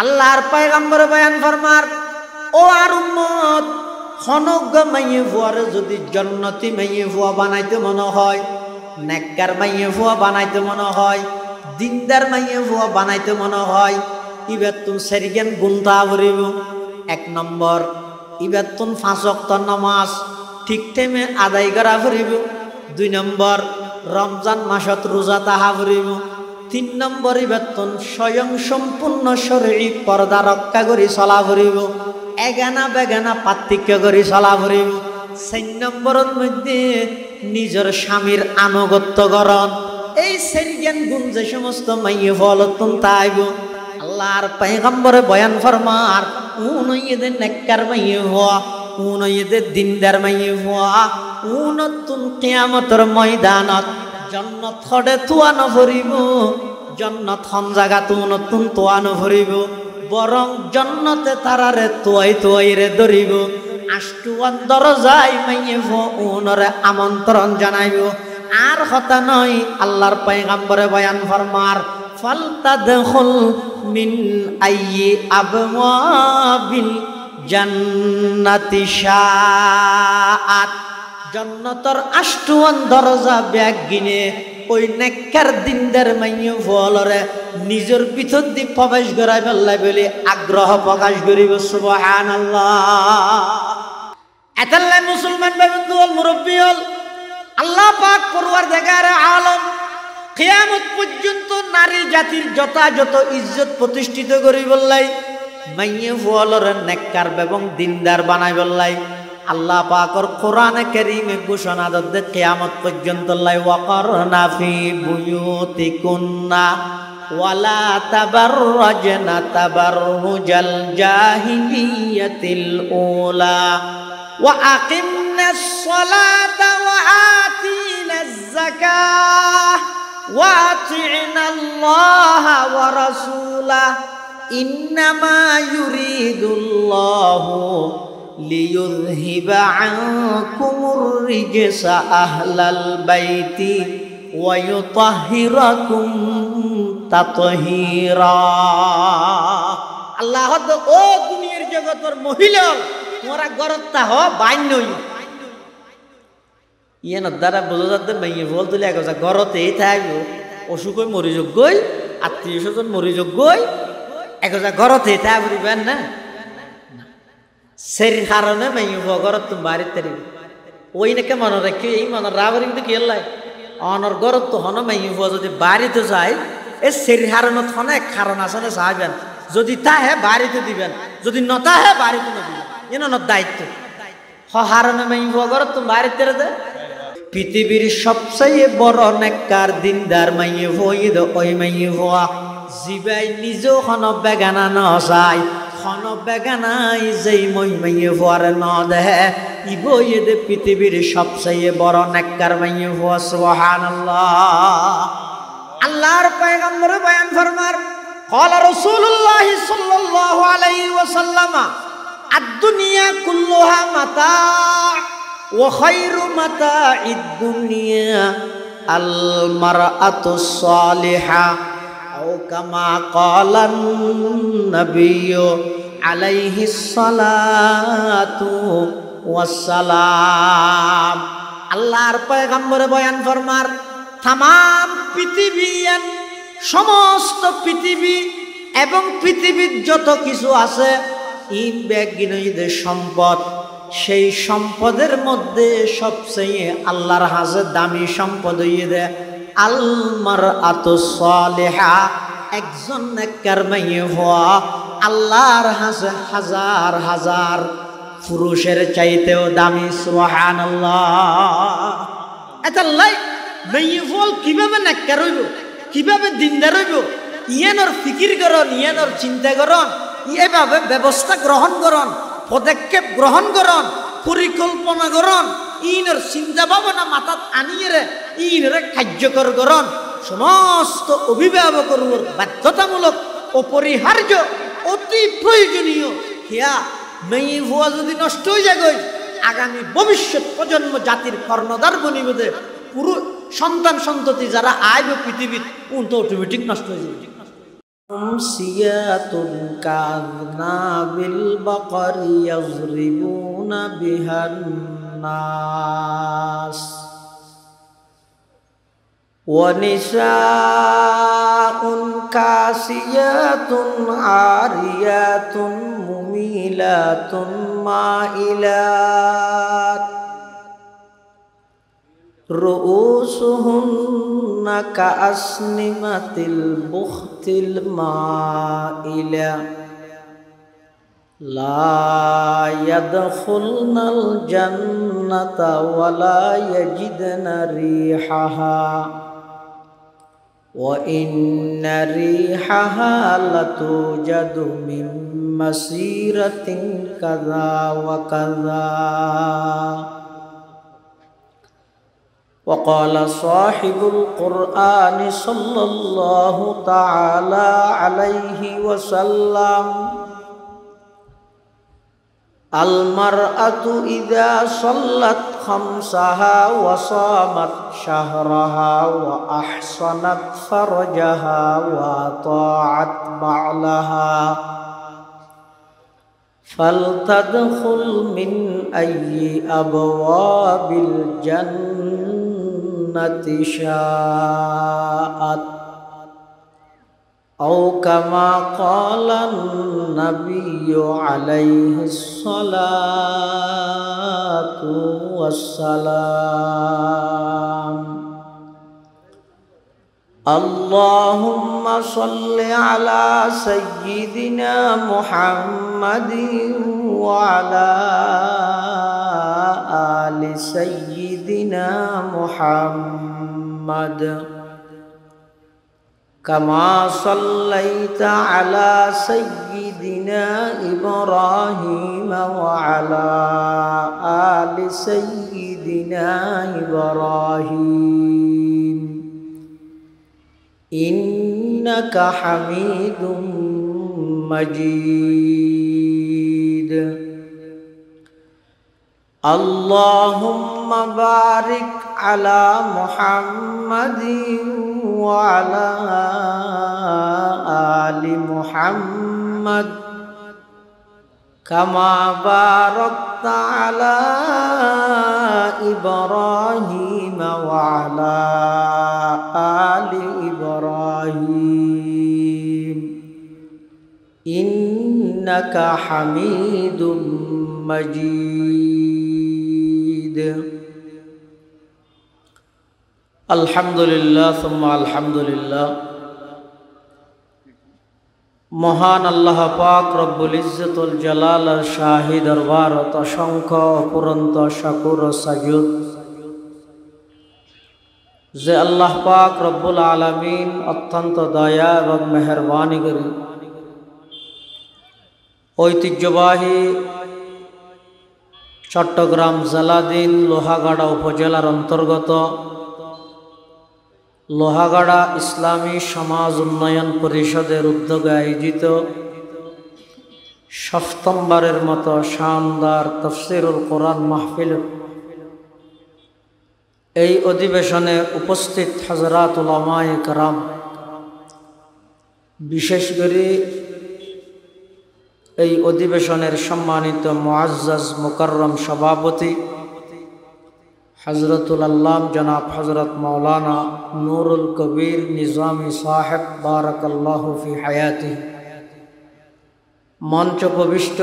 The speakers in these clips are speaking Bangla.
আল্লাহর পয়গম্বর বয়ান ফরমার, ও আর উম্মত, খনজ্ঞ মাইয়ে ফুয়ারে যদি জান্নাতি মাইয়ে ফুয়া বানাইতে মনে হয়, নেককার মাইয়ে ফুয়া বানাইতে মনে হয়, দিনদার মাইয়ে ফুয়া বানাইতে মনে হয়, ইবার তুম সেরিগেন গুনতা ভরিব। 1 নম্বর, ইবার তুম 5 ওয়াক্ত নামাজ ঠিক টাইমে আদায় করা ভরিব। 2 নম্বর, রমজান মাসত রোজা তাহা ভরিব। 3 নম্বর, ইবার তুম স্বয়ং সম্পূর্ণ শরীর পর্দা রক্ষা করি চলা ভরিব, এগানা বেগানা পার্থক্য করি চলা ভরিব। 4 নম্বরের মধ্যে নিজের স্বামীর আনুগত্য করণ। এই সেরিগেন গুণ যে সমস্ত মাইয়ে ফলতুন তাইব। আল্লাহর পয়গম্বরে বয়ান ফরমার, উনইদের নেককার মাইয়ে হওয়া, উনইদের দিনদার মাইয়ে হওয়া, উনতুন কিয়ামতের ময়দানত জান্নাত খড়ে তুয়ানো ভরিব, জান্নাত হন জায়গা তুনতুন তুয়ানো ভরিব, বরং জান্নাতে তারারে তুয়াই তুয়াই রে ধরিব। আষ্টুয়ান দরজায় মাইয়ে উনরে আমন্ত্রণ জানাইব। আর কথা নয়, আল্লাহর পয়গম্বরে বয়ান ফরমার, ফালতাদখুল মিন আইয়ি আবওয়াবিল জান্নাতি শাআত। জান্নাতের আষ্টুয়ান দরজা ব্যাগ গিনে ওই নেককার দিনদার মাইয়ে ফলরে নিজের ভিতর দিয়ে প্রবেশ করাই ফেললাই বলে আগ্রহ প্রকাশ করিব। সুবহানাল্লাহ। এতাল্লাই মুসলমান বন্ধু হল, মুরব্বী হল, আল্লাহ পাক পরওয়ারদিগার আলম কিয়ামত পর্যন্ত নারী জাতির যথাযথ ইজ্জত প্রতিষ্ঠিত করি বললাই, মাইয়ে ফলরে নেককার এবং দিনদার বানাই বললাই। আল্লাহ পাকর কোরআনে কারীমে ঘোষণা দদ্দে কিয়ামত পর্যন্ত লাই, ওয়াকারনা ফি বুয়ুতিকুন্না ওয়ালা তাবাররাজনা তাবাররুজাল জাহিলিয়াতিল উলা ওয়া আকিমনাস সালাতা ওয়া আতিনাজ যাকাহ ওয়া আতি'নাল্লাহা ওয়া রাসূলাহ ইন্নামা ইউরিদুল্লাহু লিইয়ুযহিবা আনকুমুর রিজসা আহলাল বাইতি ওয়া ইউতাহহিরাকুম তাতহীরা। আল্লাহ ও দুনিয়ার জগতের মহিলা, তোমরা গরত্তা হ বাইনই ইয়েন দ্বারা বোঝা যাতে মাইয়ে বল তুলে এক গরতে থাকবো, অসুখ হয়ে মরি যোগ্যই, আত্মীয় স্বজন মরি যোগ্যই, এক গরতে থাকবেন না। সেই কারণে মাইয়ে ঘরত তুমি বাড়িতে ওই নাকি মনে রাখি, এই মনে রাবার কিন্তু কেলাই অনর গরত তো হন মাইয়ে যদি বাড়িতে যায়, এ সেই হারণত হনে এক কারণ আছে না চাইবেন, যদি তাহে বাড়িতে দিবেন, যদি নতাহে বাড়িতে নদিবেন, এন দায়িত্ব হারণে মাইয়ে ঘরত তুমি বাড়িতে দে। পৃথিবীর সবচেয়ে বড় নেককার দিনদার মাইয়ে ভইদ ওই মাইয়ে ভোয়া জিবাই নিজেও হন বেগানা ন যায়, হন বেগানাই যেই মই মাইয়ে ভোয়ারে ন দেহে ইবই দে পৃথিবীর সবচেয়ে বড় নেককার মাইয়ে ভোয়া। সুবহানাল্লাহ। আল্লাহর পয়গম্বর বয়ান ফরমার, ক্বালা রাসূলুল্লাহ সাল্লাল্লাহু আলাইহি ওয়াসাল্লাম, আদ-দুনিয়া কুল্লুহা মাতা ওয়া খায়রু মাতা'id দুনিয়া আল মারআতুস সালিহা আও কামা ক্বালান নাবিয়্যু আলাইহিস সালাতু ওয়াস সালাম। আল্লাহর পয়গম্বর বয়ান ফরমার, তাম পৃথিবীর সমস্ত পৃথিবী এবং পৃথিবীর যত কিছু আছে ইন ব্যাগিনদের সম্পদ, সেই সম্পদের মধ্যে সবচেয়ে আল্লাহর হাজে দামি সম্পদ হইয়ে দেয় আল মারআতুস সালিহা, একজন নেককার মাইয়ে হওয়া। আল্লাহর হাজে হাজার হাজার পুরুষের চাইতেও দামি। সুবহানাল্লাহ। এটা লাই মাইয়ে ফল কিভাবে নেককার হইব, কিভাবে দিনদার হইব, ইয়ানোর ফিকির করন, ইয়ানোর চিন্তা করন, এভাবে ব্যবস্থা গ্রহণ করন, পদক্ষেপ গ্রহণ করন, পরিকল্পনা করন, ইনের চিন্তা ভাবনা মাথাত আনিয়ে ইনরে কার্যকর করন। সমস্ত অভিভাবকের বাধ্যতামূলক, অপরিহার্য, অতি প্রয়োজনীয়। হিয়া মেয়ে ভুয়া যদি নষ্ট হয়ে যায়, আগামী ভবিষ্যৎ প্রজন্ম জাতির কর্ণধার বনিবে, পুরো সন্তান সন্ততি যারা আইব পৃথিবীর, উন তো অটোমেটিক নষ্ট হয়ে যাবে। أمسيات كأذناب البقر يضربون بها الناس ونساء كاسيات عاريات مميلات مائلات رؤوسهن كأسنمة البخت المائلة لا يدخلن الجنة ولا يجدن ريحها وإن ريحها لتوجد من مسيرة كذا وكذا. وقال صاحب القرآن صلى الله تعالى عليه وسلم المرأة إذا صلت خمسها وصامت شهرها وأحصنت فرجها وأطاعت بعلها فلتدخل من أي أبواب الجنة شاءت أو كما قال النبي عليه الصلاة والسلام. اللهم صل على سيدنا محمد وعلى آل سيدنا محمد كما صليت على سيدنا إبراهيم وعلى آل سيدنا إبراهيم إنك حميد مجيد. اللهم بارك على محمد وعلى آل محمد كما باركت على إبراهيم وعلى آل إبراهيم إنك حميد مجيد. الحمد لله ثم الحمد لله. মহান আল্লাহ পাক রব্বুল ইজ্জতুল জালালের শাহী দরবারত অসংখ্য অপুরন্ত শাকুর ও সাজুদ যে আল্লাহ পাক রব্বুল আলামিন অত্যন্ত দয়া এবং মেহেরবানি করে ঐতিহ্যবাহী চট্টগ্রাম জেলাধীন লোহাগাড়া উপজেলার অন্তর্গত লোহাগাড়া ইসলামী সমাজ উন্নয়ন পরিষদের উদ্যোগে আয়োজিত সপ্তমবারের মতো শানদার তাফসীরুল কোরআন মাহফিল এই অধিবেশনে উপস্থিত হযরত উলামায়ে কেরাম, বিশেষ করে এই অধিবেশনের সম্মানিত মুআজ্জাজ মুকাররম সভাপতি হযরতুল আল্লাম জনাব হযরত মাওলানা নুরুল কবির নিজামী সাহেব বারাকাল্লাহু ফি হায়াতিহি, মঞ্চ প্রবিষ্ট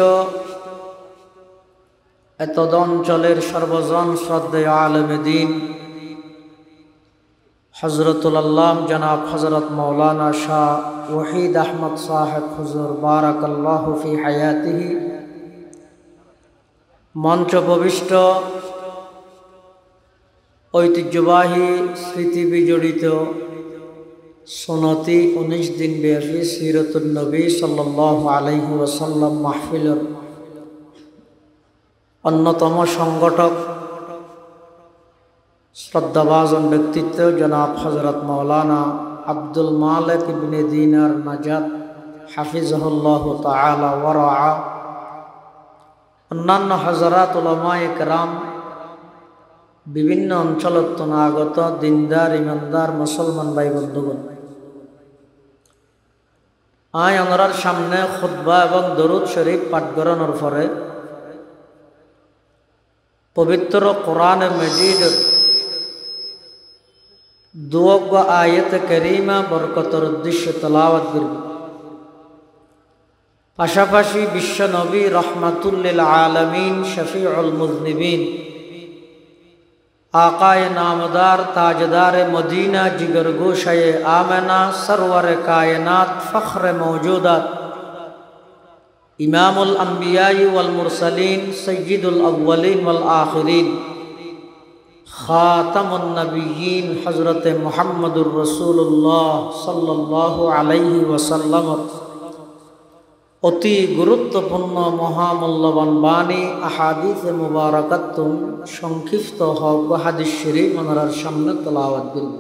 এতদ অঞ্চলের সর্বজন শ্রদ্ধেয় আলেমে দ্বীন হযরতুল আল্লাম জনাব হযরত মাওলানা শাহ ওয়াহিদ আহমদ সাহেব হুজুর বারাকাল্লাহু ফি হায়াতিহি, মঞ্চ প্রবিষ্ট ঐতিহ্যবাহী স্মৃতি বিজড়িত সুন্নতি 19 দিন ব্যাপী সিরাতুন নবী সাল্লাল্লাহু আলাইহি ওয়াসাল্লাম মাহফিলের অন্যতম সংগঠক শ্রদ্ধাভাজন ব্যক্তিত্ব জনাব হযরত মাওলানা আব্দুল মালিক ইবনে দিনার নাজাত হাফিজাহুল্লাহু তাআলা ওয়া রাআ, অন্যান্য হযরত উলামায়ে কেরাম, বিভিন্ন অঞ্চলত আগত দিনদার ইমানদার মুসলমান ভাই বন্ধুগণ, আয় ওনার সামনে খুতবা এবং দরুদ শরীফ পাঠ করানোর পরে পবিত্র কোরআনে মজিদ দুয়োগ আয়াত কারীমা বরকতের উদ্দেশ্যে তেলাওয়াত করব। পাশাপাশি বিশ্ব নবী রহমাতুল লিল আলামিন শফিউল মুজনিবিন आकाए नामदार ताजदार मदीना जिगर गोशाए आमना सरवर कायनात फ़ख्र मौजूदात इमामुल अंबियाई वल मुरसलीन सय्यिदुल अव्वलीन वल आखिरीन खातमुन नबिय्यीन हज़रत मुहम्मदुर रसूलुल्लाह सल्लल्लाहु अलैहि वसल्लम অতি গুরুত্বপূর্ণ মহামূল্যবান বাণী আহাদিস মুবারাকাতুন সংক্ষিপ্ত হক হাদিস শরীফ ওনার সামনে তেলাওয়াত করব।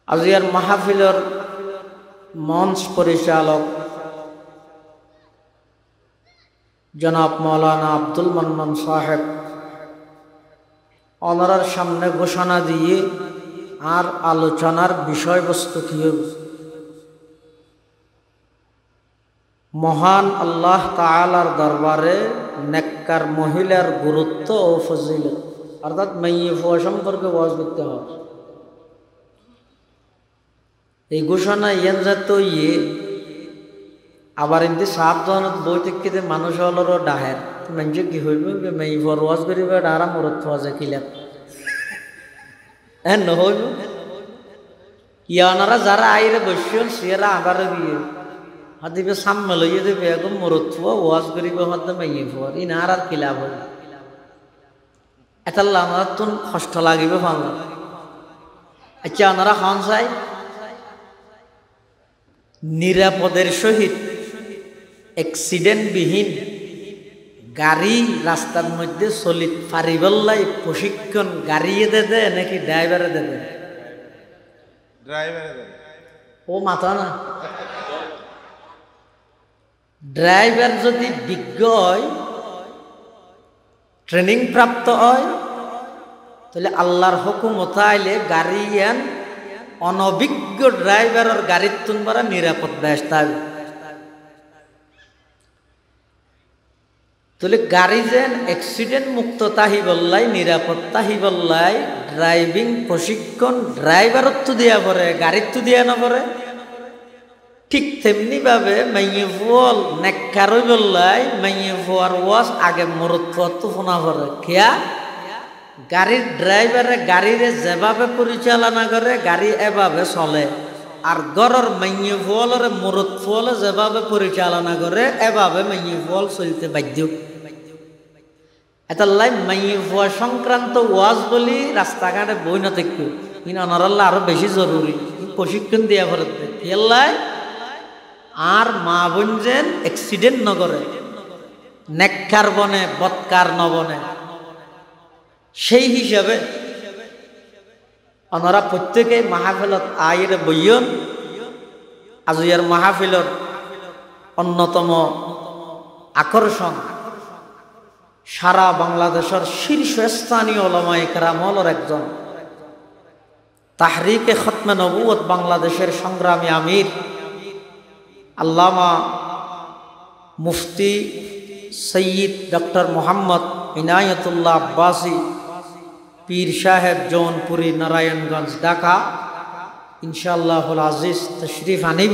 আজিয়ার মাহফিলের মঞ্চ পরিচালক জনাব মাওলানা আব্দুল মান্নান সাহেব ওনার সামনে ঘোষণা দিয়ে আর আলোচনার বিষয়বস্তু কি হবে। মহান আল্লাহ তাআলার দরবারে নেককার মহিলার গুরুত্ব ও ফজিলত অর্থাৎ মেয়ে ফুয়া সম্পর্কে ওয়াজ করতে হবে। এই ঘোষণা ইয়ান যাত আবার এমনি সাবধানত বই থেকে মানুষ হলেরও ডাহের মানুষ কি হইব মেয়ে ফুয়ার ওয়াজ করিবে ডারা মরত ফুয়া যায় কিলা হ্যাঁ নহইব ইয়ানারা যারা আইরে বসছেন সিয়ারা আবার বিয়ে হাদিবে সামনে লইয়ে দেবে এখন মরত ফুয়া ওয়াজ করিবে হতে মেয়ে ফুয়ার ইনার আর কি লাভ হবে। এটা আমার তো কষ্ট লাগিবে ভাঙা। আচ্ছা ওনারা খান চাই নিরাপদের সহিত অ্যাক্সিডেন্টবিহীন গাড়ি রাস্তার মধ্যে চলিত পারিবল্লাই প্রশিক্ষণ গাড়িয়ে দে নাকি ড্রাইভারে দে? ও মাথা না ড্রাইভার যদি বিজ্ঞ হয় ট্রেনিং প্রাপ্ত হয় তাহলে আল্লাহর হুকুমত আইলে গাড়িয়ান অনভিজ্ঞ ড্রাইভারের গাড়ির তুনবারা নিরাপদ ব্যবস্থা তাহলে গাড়ি যেন অ্যাক্সিডেন্ট মুক্ত তাহি বললাই নিরাপদ তাহি বললাই ড্রাইভিং প্রশিক্ষণ ড্রাইভারত তো দিয়া পড়ে গাড়ির তো দিয়া না পড়ে। ঠিক তেমনি ভাবে মাইয়ে ফুয়াল নেককারই বললাই মাইয়ে ফুয়ার ওয়াজ আগে মরত ফুয়ার তো ফোনা পড়ে খেয়া গাড়ির ড্রাইভারে গাড়িরে যেভাবে পরিচালনা করে গাড়ি এভাবে চলে আর গড়ের মাইয়ে ফুয়ালরে মরত ফুয়ালে যেভাবে পরিচালনা করে এভাবে মাইয়ে ফুয়াল চলতে বাধ্য। এটা লাই মাইয়ে ফুয়া সংক্রান্ত ওয়াজ বলি রাস্তাঘাটে বই না থাকবে কিন্তু অনারাল্লাহ আরো বেশি জরুরি প্রশিক্ষণ দিয়া পড়তে খেয়াল্লাই আর মা বোন যেন অ্যাক্সিডেন্ট নগরে নেককার বনে বৎকার নবনে সেই হিসাবে ওনারা প্রত্যেকে মাহফিলত আইর বইয়ন আজিয়ার মাহফিলর অন্যতম আকর্ষণ সারা বাংলাদেশের শীর্ষস্থানীয় উলামায়ে কেরামর একজন তাহরিকে খতমে নবুয়ত বাংলাদেশের সংগ্রামী আমির আল্লামা মুফতি সৈয়দ ডক্টর মোহাম্মদ ইনায়তুল্লাহ আব্বাসী পীর সাহেব জৌনপুরি নারায়ণগঞ্জ ঢাকা ইনশাআল্লাহুল আজিজ তশরিফ আনিব।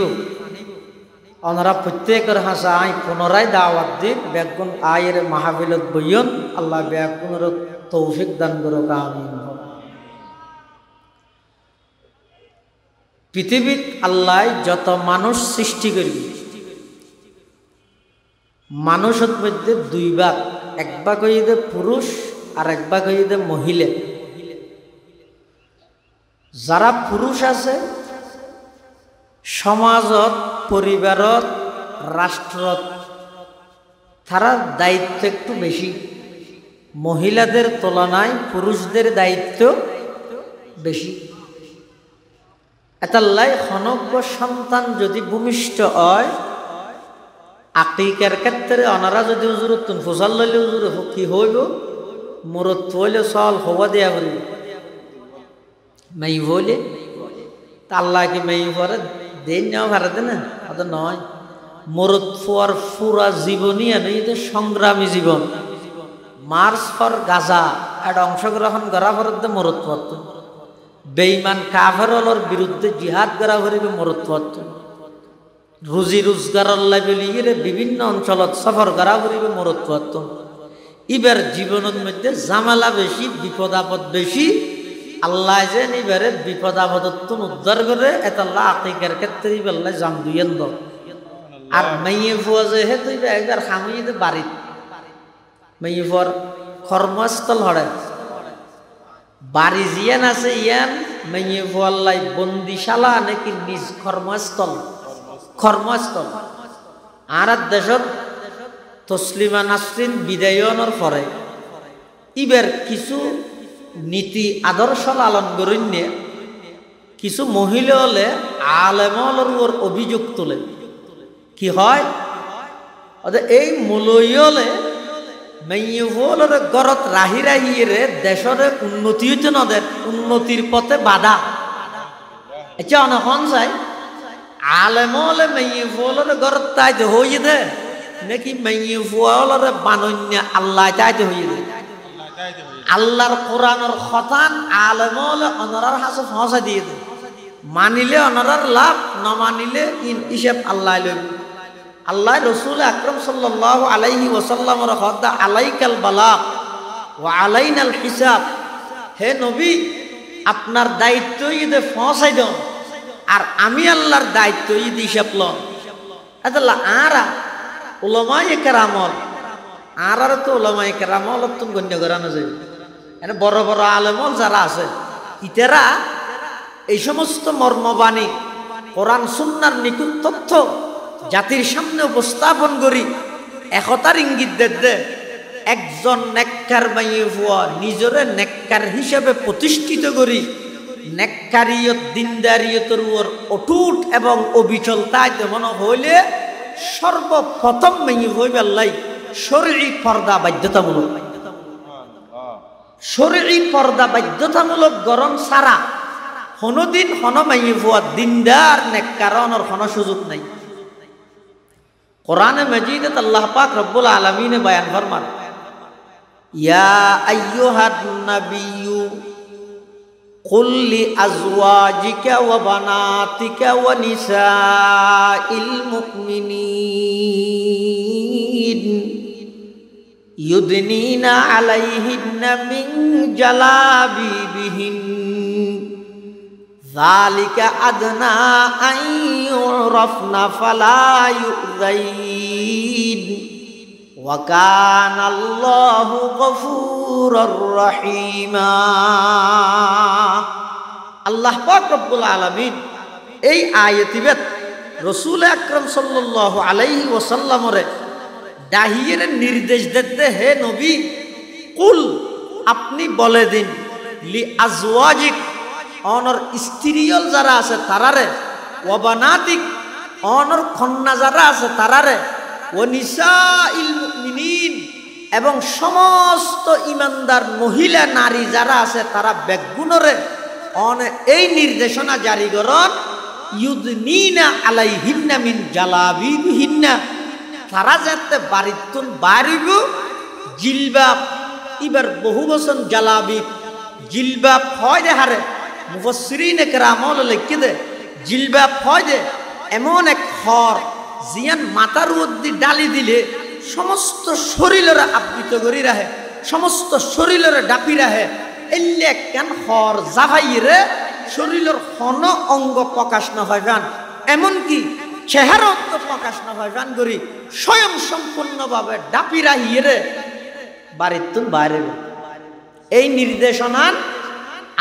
ওনারা প্রত্যেকের হাসা আই পুনরায় দাওয়াত দিন বেগুন আয়ের মাহফিলত বইয়ন আল্লাহ বেগুনের তৌফিক দান করুক আমিন। পৃথিবীত আল্লাহ যত মানুষ সৃষ্টি করবে মানুষের মধ্যে দুই ভাগ, এক ভাগ হইতে পুরুষ আর এক ভাগ হইতে মহিলা। যারা পুরুষ আছে সমাজত পরিবারত রাষ্ট্রত তারা দায়িত্ব একটু বেশি, মহিলাদের তুলনায় পুরুষদের দায়িত্ব বেশি। এতাল্লাই খনজ্ঞ সন্তান যদি ভূমিষ্ঠ হয় আকিকার ক্ষেত্রে ওনারা যদি উজুরত ফসল লইলে উজুর কি হইল মরত হইলে চল হবা দেয়া বলি মেই হইলে তা আল্লাহকে মেই পরে দেন নেওয়া ভারতে না অত নয় মরদ ফুয়ার পুরা জীবনই এনে এটা সংগ্রামী জীবন মার্চ ফর গাজা একটা অংশগ্রহণ করা ফরতে মরদ পড়ত বেঈমান কাফেরর বিরুদ্ধে জিহাদ করা করিবে মরদ পড়ত রুজি রোজগারের লাইবেলিয়ে বিভিন্ন অঞ্চলত সফর করা করিবে মরদ পড়ত এবার জীবনের মধ্যে জামালা বেশি বিপদ আপদ বেশি আল্লাহ যে এবারে বিপদ আপদত্ব উদ্ধার করে এতাল্লাহ আকিকার ক্ষেত্রে বেল্লায় জাম দুইয়েন দ আর মেয়ে ফুয়া যে হে তুই একবার খামিয়ে বাড়িত মেয়ে ফুয়ার কর্মস্থল হরে বাড়ি জিয়ান আছে ইয়ান মেয়ে ফুয়াল্লাই বন্দিশালা নাকি নিজ কর্মস্থল কর্মস্থল আর দেশত তসলিমা নাসরিন বিদায়নের পরে ইবার কিছু নীতি আদর্শ লালন করিনে কিছু মহিলা হলে আলেমলর ওর অভিযোগ তোলে কি হয় এই মূলইলে মেয়ের গরত রাহি রাহিয়ে দেশের উন্নতি হচ্ছে নদের উন্নতির পথে বাধা আচ্ছা অনেকক্ষণ চাই আলেমলে মেয়ে ফুয়ালের গরত তাইতে হয়ে দে নাকি মেয়ে ফুয়ালের বানন্য আল্লাহ চাইতে হয়ে দে আল্লাহর কোরআনের খতান আলেমলে অনরার হাসে ফসা দিয়ে দে মানিলে অনরার লাভ না মানিলে হিসাব আল্লাহ লইব আল্লাহ রসুল আকরম সাল্লাল্লাহু আলাইহি ওয়াসাল্লামের হদা আলাইকাল বালাগ ওয়া আলাইনাল হিসাব হে নবী আপনার দায়িত্ব ইদে ফসাই দেন আর আমি আল্লাহর দায়িত্ব ইদ হিসাব লন আল্লাহ আরা উলামায়ে কেরামল আর তো উলামায়ে কেরামল তুম গণ্য করানো যাবে এনে বড় বড় আলেমল যারা আছে ইতেরা এই সমস্ত মর্মবাণী কোরআন সুন্নাহর নিখুঁত তথ্য জাতির সামনে উপস্থাপন করি একতার ইঙ্গিত দে একজন নেককার মাইয়ে ফুয়া নিজরে নেককার হিসেবে প্রতিষ্ঠিত করি নেককারিয়ত দিনদারিয়তের উপর অটুট এবং অবিচল তাই মনে হইলে সর্বপ্রথম মাইয়ে হইবে আল্লাহ শরঈ পর্দা বাধ্যতামূলক শরঈ পর্দা বাধ্যতামূলক গরম সারা কোনোদিন হন মাইয়ে ফুয়া দিনদার নেককারনের কোনো সুযোগ নাই কোরআনে মজিদত আল্লাহ পাক রব্বুল আলামিন বয়ান ফরমান ইয়া আইয়ুহান নাবিয়্যু কুল লি আজওয়াজিকা ওয়া বানাতিকা ওয়া নিসাইল মুমিনিন ইউদনিনা আলাইহিন্না মিন জালাবিবিহিন যালিকা আদনা আন ইউরাফনা ফালা ইউযাইন ওয়া কানাল্লাহু গফুরুর রহিমা আল্লাহ পাক রব্বুল আলামিন এই আয়াতিবেত রাসূল আকরাম সাল্লাল্লাহু আলাইহি ওয়াসাল্লামরে দাহিয়ের নির্দেশ দিতে হে নবী কুল আপনি বলে দিন লি আজওয়াজিক অনর স্ত্রীয়ল যারা আছে তারারে ওয়া বানাতিক অনর কন্যা যারা আছে তারারে ওয়া নিসাইল মুমিনিন এবং সমস্ত ইমানদার মহিলা নারী যারা আছে তারা বেগুনরে অনে এই নির্দেশনা জারি করন ইউদনিনা আলাইহিন্না মিন জালাবিবিহিন্না তারা যাতে বাড়িতুন বাড়িব জিলবাব এবার বহু বছর জালাবিব জিলবাব হয় দেহারে মুফাসসিরিনে কেরামল লিখে দে জিলবাব হয় দে এমন এক খর জিয়ান মাথার মধ্যে ডালি দিলে সমস্ত শরীরের আবৃত করি রাখে সমস্ত শরীরের ডাপি রাখে এলে কেন খর জাভাইরে শরীরের হন অঙ্গ প্রকাশ না হয় গান এমনকি চেহারা অঙ্গ প্রকাশ না হয় গান করি স্বয়ং সম্পূর্ণভাবে ডাপি রাহিয়ে বাড়ির তুন বাইরে এই নির্দেশনার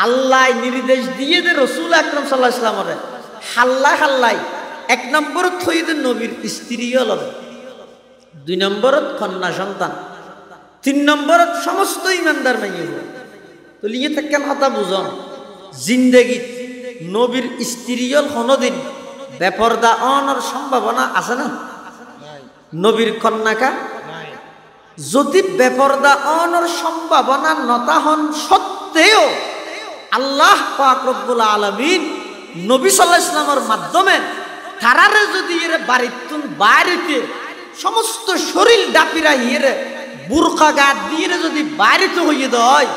আল্লাহ নির্দেশ দিয়ে দে রসুল আকরাম সাল্লাল্লাহু আলাইহি ওয়াসাল্লামরে হাল্লা হাল্লাই এক নম্বর থইদের নবীর স্ত্রী হল দুই নম্বরত কন্যা সন্তান তিন নম্বরত সমস্ত ইমানদার মাইয়ে তো লিয়ে থাকেন কথা বুঝন জিন্দেগি নবীর স্ত্রী হল কোনোদিন বেপরদা অনর সম্ভাবনা আছে না নবীর কন্যাকা যদি বেপরদা অনর সম্ভাবনা নতা হন সত্ত্বেও আল্লাহ পাক রব্বুল আলামিন নবী সাল্লাল্লাহু আলাইহি ওয়াসাল্লামের মাধ্যমে তারারে যদি এর বাড়িতুন বাইরেতে সমস্ত শরীর ডাপিরা ইয়ে বুরকা গাত দিয়ে যদি বাইরেতে হইয়ে দেয়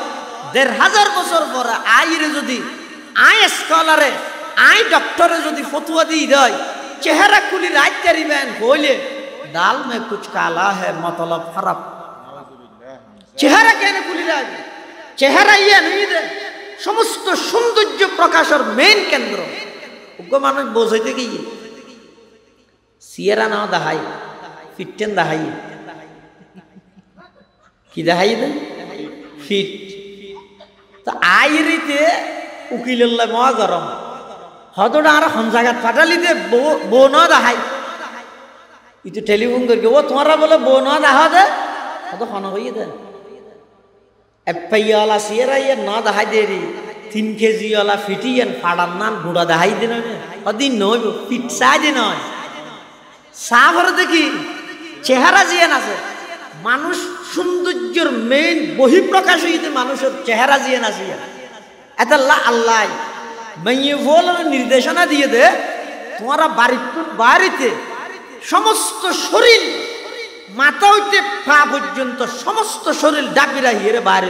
১৫০০ বছর পরে আইরে যদি আই স্কলারে আই ডক্টরে যদি ফতুয়া দিয়ে দেয় চেহারা খুলি রাত কারিবেন বলে দাল মে কুছ কালা है मतलब খারাপ চেহারা কেন খুলি রাত চেহারা ইয়ে নেই দে সমস্ত সৌন্দর্য প্রকাশের মেইন কেন্দ্র উগ্র মানুষ বোঝাইতে গিয়ে সিয়েরা নাও দেখাই ফিটেন দেখাই কি দেখাই দে ফিট তো আইরিতে উকিল্লাহ মহা গরম হতটা আর হন জায়গাত ফাটালিতে বউ ন দেখাই ইতো টেলিফোন করি ও তোমারা বলে বউ ন দেখা দে হত হন হইয়ে দে এপাইয়ালা সিয়েরা ইয়ে ন দেখাই দে রি 3 কেজিওয়ালা ফিটিয়েন ফাড়ার নান গুঁড়া দেখাই দিন অদিন নয় ফিট চাই দিন নয় সাফর দেখি চেহারা জিয়ান আছে মানুষ সৌন্দর্যের মেইন বহিঃপ্রকাশ হইতে মানুষের চেহারা জিয়ান আছে এটা আল্লাহ মাইয়ে বল নির্দেশনা দিয়ে দে তোমারা বাড়িতে সমস্ত শরীর মাথা হইতে পা পর্যন্ত সমস্ত শরীর ডাবিরা হিরে বাইরে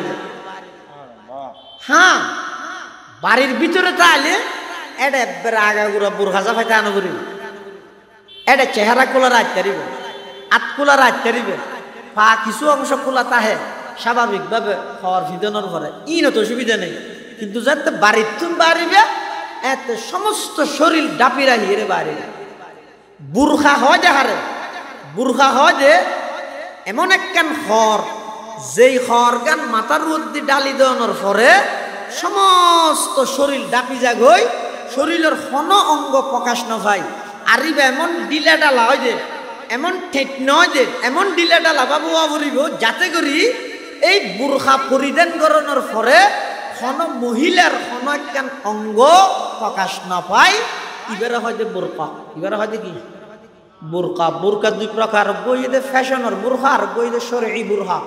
হ্যাঁ বাড়ির ভিতরে তাহলে এটা একবারে আগাগুড়া বুরখাজা ফাইতে আনো করি এটা চেহারা খোলা রাখতে পারিবে আত খোলা রাখতে পারিবে পা কিছু অংশ খোলা তাহে স্বাভাবিকভাবে খাওয়ার ভিদনের পরে ইনো তো সুবিধা নেই কিন্তু যাতে বাড়ির তুন বাড়িবে এতে সমস্ত শরীর ডাপিরা হিরে বাড়িবে বুরখা হয় যে হারে বুরখা হয় যে এমন একখান হর যেই হর গান মাথার মধ্যে ডালি দেওয়ানোর পরে সমস্ত শরীর ডাপি যাগ হই শরীরের হন অঙ্গ প্রকাশ নয় আরিবে এমন ডিলা ডালা হয় যে এমন ঠেক নয় যে এমন ডিলা ডালা বাবু আবরিব যাতে করি এই বুরখা পরিধান করানোর পরে হন মহিলার হন একখান অঙ্গ প্রকাশ না পায় ইবারে হয় যে বুরকা ইবারে হয় কি বুরকা বুরকা দুই প্রকার বইতে ফ্যাশনের বুরখা আর বইতে শরঈ বুরখা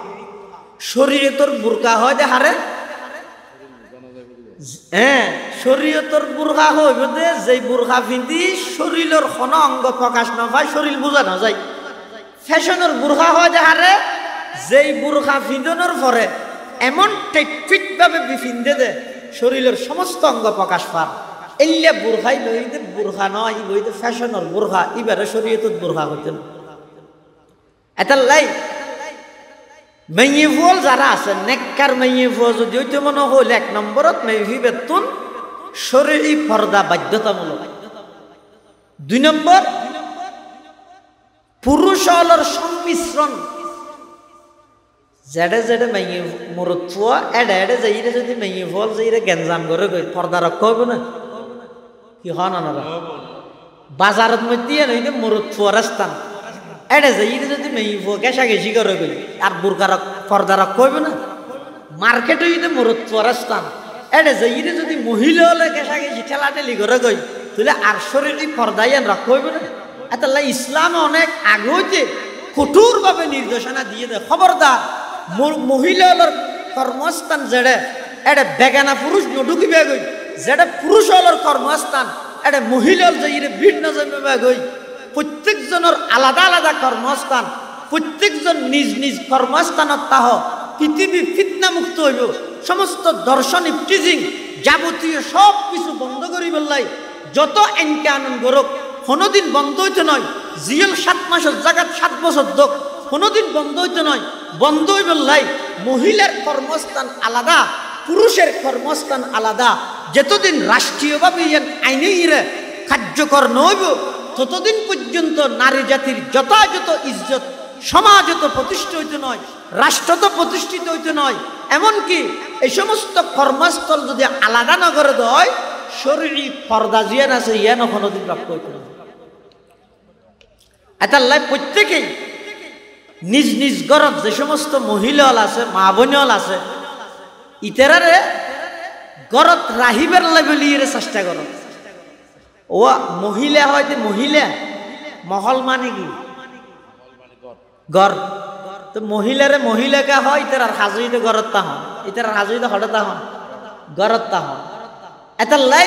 শরীয়তর বুরকা হয় যে হারে হ্যাঁ শরীয়তর বুরখা হইব যে বুরখা পিন্ধি শরীরের কোন অঙ্গ প্রকাশ না পায় শরীর বোঝা না যায় ফ্যাশনের বুরখা হয় যে হারে যেই বুরখা পিন্ধনের পরে এমন ফিট ভাবে পিন্ধে দে শরীরের সমস্ত অঙ্গ প্রকাশ পায় এলে বুরখাই বইতে বুরখা নয় বইতে ফ্যাশনের বুরখা এবারে শরীয়তর বুরখা হইতেন এটা লাই মেয়ে ফুল যারা আছে নেককার মেয়ে ফুল যদি ওইটা মনে হইল 1 নম্বরত মেয়ে বেতন শরীরী পর্দা বাধ্যতামূলক 2 নম্বর পুরুষ হলর সংমিশ্রণ যেডে যেডে মেয়ে মুরত এডে এডে যাইরে যদি মেয়ে ফুল যাইরে গেঞ্জাম করে গই পর্দা রক্ষা হইব না কি হন না বাজারত মধ্যে নইতে মুরত রাস্তান এডে যাইরে যদি মেয়ে ফুল গেছা গেছি করে গই আর বুরকার পর্দা রক্ষা হইব না মার্কেট হইতে মুরত রাস্তান এডে যাইরে যদি মহিলা হলে গেছা গেছি ঠেলাঠেলি করে গই তাহলে আর শরীরে পর্দায়ান রক্ষা হইব না এতলা ইসলাম অনেক আগে হইতে কঠোরভাবে নির্দেশনা দিয়ে দেয় খবরদার মহিলার কর্মস্থান যেড়ে এটা বেগানা পুরুষ ঢুকিবে গই যেটা পুরুষ হলর কর্মস্থান এটা মহিলার যাইরে ভিন্ন জমে গই প্রত্যেকজনের আলাদা আলাদা কর্মস্থান প্রত্যেকজন নিজ নিজ কর্মস্থানত তাহ পৃথিবী ফিতনা মুক্ত হইব সমস্ত দর্শন ইফটিজিং যাবতীয় সব কিছু বন্ধ করি বললাই যত এনকে আনন্দ গরক কোনোদিন বন্ধ হইতে নয় জিয়ল 7 মাসের জায়গাত 7 বছর দোক কোনোদিন বন্ধ হইতে নয় বন্ধ হইব লাই মহিলার কর্মস্থান আলাদা পুরুষের কর্মস্থান আলাদা যতদিন রাষ্ট্রীয়ভাবে আইনে ইরে কার্যকর নইব ততদিন পর্যন্ত নারী জাতির যথাযথ ইজ্জত সমাজত প্রতিষ্ঠিত হইতে নয় রাষ্ট্র তো প্রতিষ্ঠিত হইতে নয় এমনকি এই সমস্ত কর্মস্থল যদি আলাদা না করে দেয় শরীরী পর্দা জিয়ান আছে ইয়ান কোনোদিন রক্ষা হইতে নয় এটা লাই প্রত্যেকেই নিজ নিজ ঘরত যে সমস্ত মহিলা আছে মা বোন আছে ইতারারে ঘরত রাহিবার লেভেলিয়ে চেষ্টা করো ও মহিলা হয়তো মহিলা মহল মানে কি ঘর তো মহিলারে মহিলাকে হয় ইতার হাজুইতে ঘরত তাহন ইতার হাজুইতে হঠাৎ তাহন ঘরত তাহন এটা লাই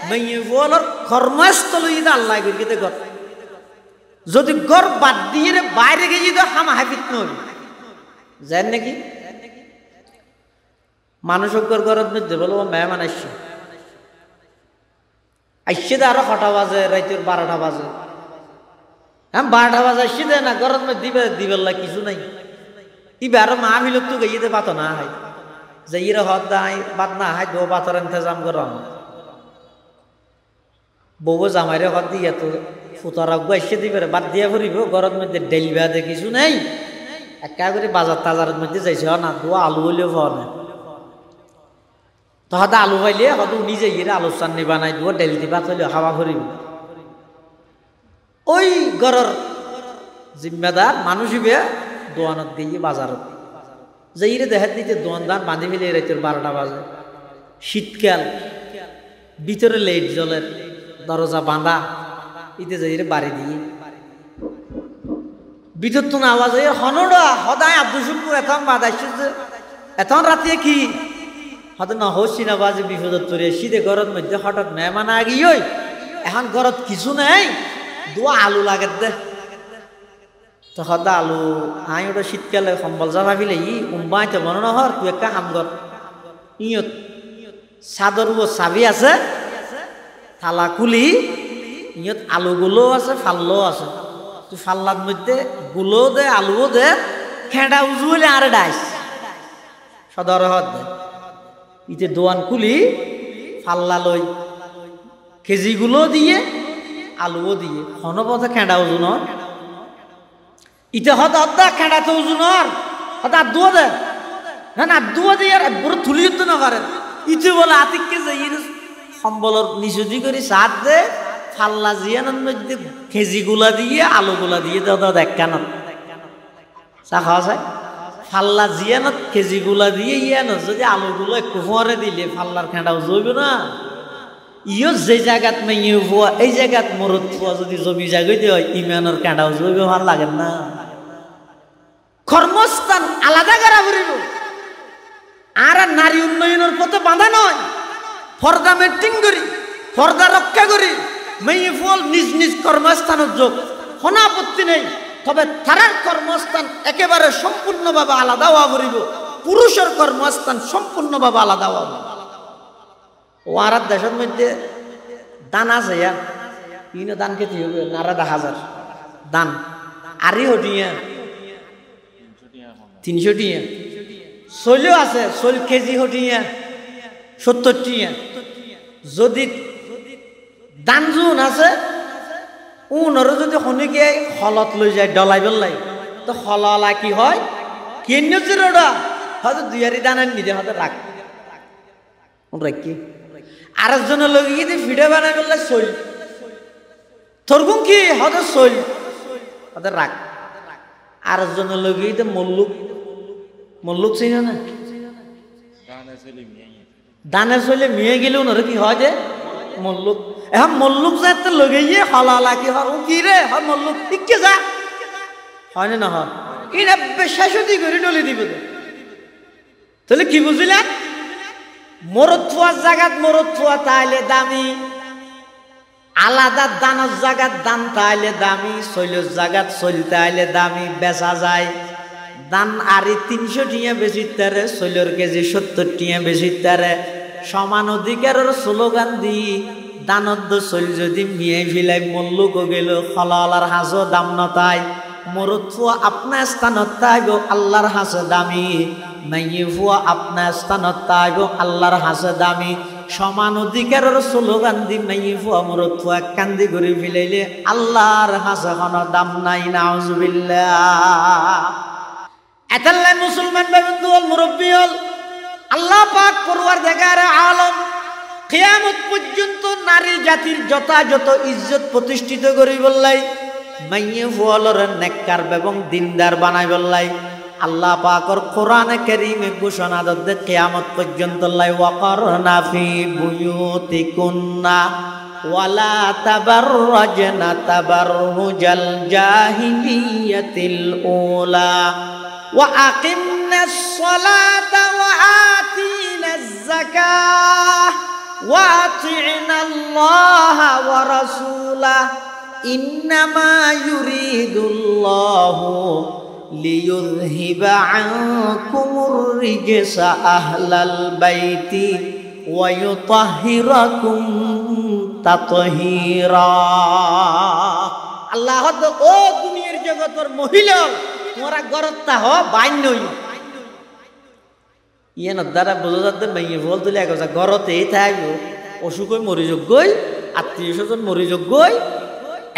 মেয়ে বলর কর্মস্থল ইদা আল্লাহ করি গেতে ঘর যদি ঘর বাদ দিয়ে বাইরে গিয়ে তো হামা হাফিত নই জান নাকি মানুষ ঘরের মধ্যে বলবো মেহমান আসছে আসছে তো আরো 6টা বাজে রাতের 12টা বাজে হ্যাঁ 12টা বাজে আসছে দে না ঘরের মধ্যে দিবেল্লা কিছু নাই ইবে আরো মা মিলত তো গিয়ে বাত না হয় যে ইরে হদ দাই বাদ না হয় দো বাতর ইন্তজাম করো বউ জামাইরে হদ দিয়ে তো ফুতরা আসছে দিবে বাদ দিয়া ফুরিব ঘরের মধ্যে ডেলি বাদে কিছু নেই একা করে বাজার টাজারের মধ্যে যাইছে না দো আলু হইলেও পাওয়া না তো হয়তো আলু পাইলে হয়তো নিজে গিয়ে আলু চান্নি বানাই দিব ডেল দিবা থইলে হাওয়া করিব ওই ঘরের জিম্মেদার মানুষ হিবে দোয়ানত দিয়ে বাজারত যাইরে দেখাত দিতে দোয়ান দান বাঁধি ফেলে রাতের 12টা বাজে শীতকাল ভিতরে লাইট জ্বলের দরজা বাঁধা ইতে যাইরে বাড়ি দিয়ে ভিতর তো না আওয়াজ হনডা সদায় আব্দুল শুকুর এখন বাঁধাইছে যে এখন রাতে কি হয়তো না হচ্ছি না বাজে বিপদত পড়ে শীতে ঘরের মধ্যে হঠাৎ মেহমান আগিয়ে এখন ঘরত কিছু নেই দোয়া আলু লাগে দে তো হদা আলু আই ওটা শীতকালে সম্বল যা ভাবিলে উম্বাইতে মনে না হর তুই একটা কাম কর ইয়ত চাদর চাবি আছে থালা খুলি ইয়ত আলুগুলো আছে ফাল্লো আছে তুই ফাল্লার মধ্যে গুলো দে আলুও দে খেঁটা উজু হলে আরে ডাইস সদর হদ দে ইতে দোয়ান খুলি ফাল্লা লই কেজিগুলো দিয়ে আলুও দিয়ে হনপথে খেঁটা উজু নর ইতে হয়তো অর্ধা খেঁটা তো উজু নর হয়তো আর দুয়া দে না দুয়া দিয়ে আর বড় থুলি উঠতে না পারেন ইতে বলে আতিককে যাই সম্বলর নিচুদি করে সাত দে ফাল্লা জিয়ানোর মধ্যে কেজিগুলা দিয়ে আলুগুলা দিয়ে দাদা দেখ কেন চা খাওয়া যায় ফাল্লা জিয়ানত কেজিগুলা দিয়ে ইয়ানো যদি আলুগুলো একটু ফরে দিলে ফাল্লার খেঁটাও জইব না ইও যে জায়গাত মেয়ে হওয়া এই জায়গাত মরত হওয়া যদি জমি জায়গাতে হয় ইমানের খেঁটাও জইব ভাল লাগে না কর্মস্থান আলাদা করা করিব আর নারী উন্নয়নের পথে বাঁধা নয় পর্দা মেটিং করি পর্দা রক্ষা করি মেয়ে ফল নিজ নিজ কর্মস্থানের যোগ কোনো আপত্তি নেই তবে তারার কর্মস্থান একেবারে সম্পূর্ণভাবে আলাদা হওয়া করিব পুরুষের কর্মস্থান সম্পূর্ণভাবে আলাদা হওয়া ওয়ার দেশের মধ্যে দান আছে ইনো দান খেতে হবে নারা 10,000 দান আরই হটিয়া 300 টিয়া চলিও আছে 40 কেজি হটিয়া 70 টিয়া যদি দান জুন আছে উনর যদি শনিকে হলত লৈ যায় ডলাই বেলাই তো হললা কি হয় কেন্দ্র চিরোটা হয়তো 2 দানের নিদে হয়তো রাখ রাখি আরেকজনের লগে গিয়ে ভিডিও বানাই বললে চল তোরগুম কি হয়তো চল হয়তো রাখ আরেকজনের লগে গিয়ে মল্লুক চিনে না দানে চলে মেয়ে গেলেও নরে কি হয় যে মল্লুক এখন মল্লুক যাতে লগে গিয়ে হলালা কি হয় কি রে হয় মল্লুক ঠিককে যা হয় না হয় এটা বেশাসতি করে ডলে দিব তাহলে কি বুঝলেন মরদ থুয়ার জায়গাত মরদ থুয়া তাইলে দামি আলাদা দানের জায়গাত দান তাইলে দামি শৈলের জায়গাত শৈল তাইলে দামি বেচা যায় দান আরি 300 টিয়া বেশি তারে শৈলের কেজি 70 টিয়া বেশি তারে সমান অধিকারের স্লোগান দি দানদ্দ শৈল যদি মিয়ে ফিলাই মল্লুক গেল খলালার হাজো দাম নতাই মরদ ফুয়া আপনার স্থানত তাইব আল্লাহর হাসে দামি মাইয়ে ফুয়া আপনার স্থানত তাইব আল্লাহর হাসে দামি সমান অধিকারের স্লোগান দি মাইয়ে ফুয়া মরদ ফুয়া কান্দি করে ফিলাইলে আল্লাহর হাসে কোনো দাম নাই নাউজুবিল্লাহ এতাল্লাই মুসলমান বাবুল মুরব্বী হল আল্লাহ পাক পরওয়ারদিগার আলম কিয়ামত পর্যন্ত নারী জাতির যথাযথ ইজ্জত প্রতিষ্ঠিত করি বললাই মাইয়ে ফুয়ালর নেককার এবং দিনদার বানাই বললাই আল্লাহ পাকর কোরআনে কারীমে ঘোষণা দদ্দে কিয়ামত পর্যন্ত লাই ওয়াকারনা ফি বুয়ুতিকুন্না ওয়ালা তাবাররাজনা তাবাররুজাল জাহিলিয়াতিল উলা ওয়া আকিমনাস সালাতা ওয়া আতিনাজ যাকাহ ওয়া আতি'নাল্লাহা ওয়া রাসূলাহু ইন্নামা ইউরিদুল্লাহু লিইয়ুযহিবা আনকুমুর রিজসা আহলাল বাইতি ওয়া ইউতাহহিরাকুম তাতহীরা। আল্লাহ ও দুনিয়ার জগতের মহিলা তোমরা গরত্তা হ বাইনই ইয়ান দ্বারা বোঝা যাতে মাইয়ে বল তুলে এক গরতে থাকবো অসুখ মরি যোগ্যই আত্মীয় স্বজন মরি যোগ্যই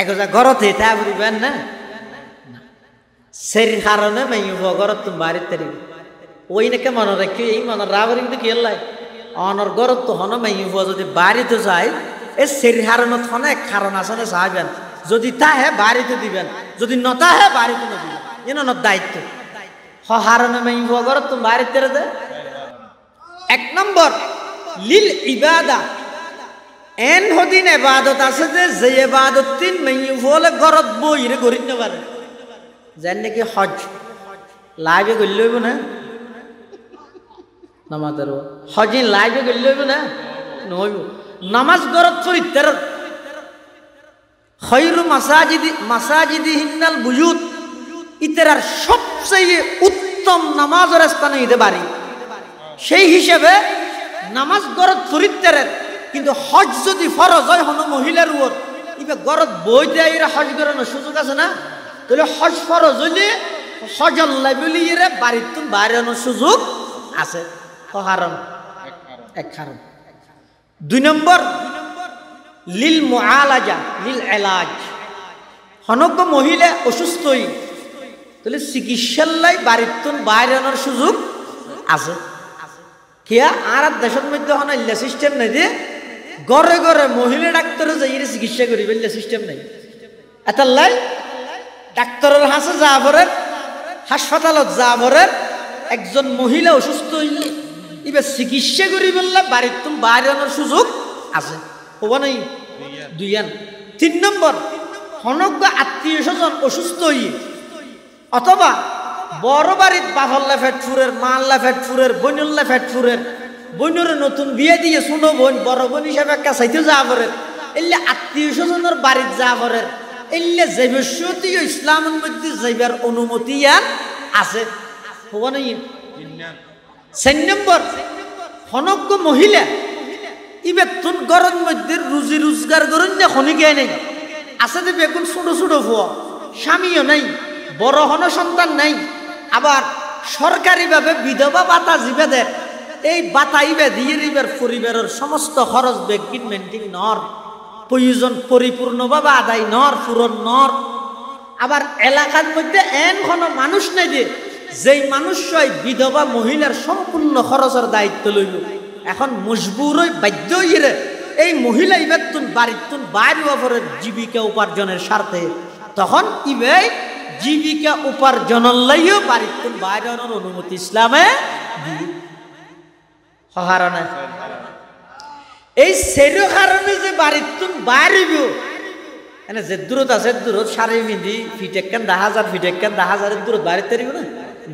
এক গরতে থাকবেন না সেই কারণে মাইয়ে গরত তুমি বাড়ির তারিখ ওই নাকি মনে রাখি এই মনে রাবারি কিন্তু কেলাই অনর গরত তো হন মাইয়ে যদি বাড়িতে যায় এ সেই কারণত হনে এক কারণ আছে না চাইবেন যদি তাহে বাড়িতে দিবেন যদি নতাহে বাড়িতে নদিবেন এন দায়িত্ব হারণে মাইয়ে গরত তুমি বাড়িতে দে। এক নম্বর লিল ইবাদা এন হদিন ইবাদত আছে যে ইবাদত তিন মাইয়ে বলে গরত বইরে গরিব না পারে যেন নাকি হজ লাইভে গড়লে হইব না নামাজের হজিন লাইভে গড়লে হইব না নহইব নামাজ গরত চরিত্র খৈরু মাসাজিদি হিন্নাল বুয়ুত ইতেরার সবচেয়ে উত্তম নামাজের স্থানে ইতে বাড়ি সেই হিসেবে নামাজ গরত চরিত্রের কিন্তু হজ যদি ফরজ হয় হন মহিলার উপর ইবে গরত বই দেয় এরা হজ করানোর সুযোগ আছে না তাহলে হজ ফরজ হইলে হজ আল্লাহ বলি এরা বাড়ির বাইরানোর সুযোগ আছে কারণ এক কারণ। দুই নম্বর লিল মুআলাজা লিল এলাজ হনজ্ঞ মহিলা অসুস্থই তাহলে চিকিৎসালয় বাড়ির বাইরানোর সুযোগ আছে কিয়া আর দেশের মধ্যে হন ইল্লা সিস্টেম নাই যে ঘরে ঘরে মহিলা ডাক্তারে যাই চিকিৎসা করি বললে সিস্টেম নাই এতাল্লাই ডাক্তারের হাসে যাবরের হাসপাতালত যাবরের একজন মহিলা অসুস্থ হইলে এবার চিকিৎসা করি বললে বাড়ির বাইরানোর সুযোগ আছে হব নাই দুইয়ান। তিন নম্বর হনজ্ঞ আত্মীয় স্বজন অসুস্থ হইয়ে অথবা বড় বাড়ির বাফল্লা ফেটফুরের মাল্লা ফেটফুরের বনুল্লা ফেটফুরের বনুরে নতুন বিয়ে দিয়ে শুনো বোন বড় বোন হিসাবে কাছাইতে যাবরের এলে আত্মীয় স্বজনের বাড়ির যাবরের এলে জৈবস্বতীয় ইসলামের মধ্যে যাইবার অনুমতি আছে হব নাই। 4 নম্বর হনজ্ঞ মহিলা ইবের তুন গরম মধ্যে রুজি রোজগার করেন না খনিকে নেই আছে যে বেগুন ছোট ছোট ফুয়া স্বামীও নাই বড় হন সন্তান নাই আবার সরকারিভাবে বিধবা ভাতা জিবে দেয় এই ভাতা ইবে দিয়ে দিবার পরিবারের সমস্ত খরচ বেগিন মেন্টিং নর প্রয়োজন পরিপূর্ণভাবে আদায় নর পূরণ নর আবার এলাকার মধ্যে এন কোনো মানুষ নেই যে যেই মানুষ বিধবা মহিলার সম্পূর্ণ খরচের দায়িত্ব লইল এখন মজবুর বাধ্য হইরে এই মহিলা ইবের তুন বাড়ির তুন বাইরে অপরের জীবিকা উপার্জনের স্বার্থে তখন ইবে জীবিকা উপার্জনের লাইও বাড়ির তুন বাইরে অনুমতি ইসলামে হারানে এই সেরো কারণে যে বাড়ির তুন বাইরেব এনে যে দূরত আছে দূরত সারি মিদি ফিটেকান 10,000 ফিটেকান 10,000 দূরত বাড়ির তারিব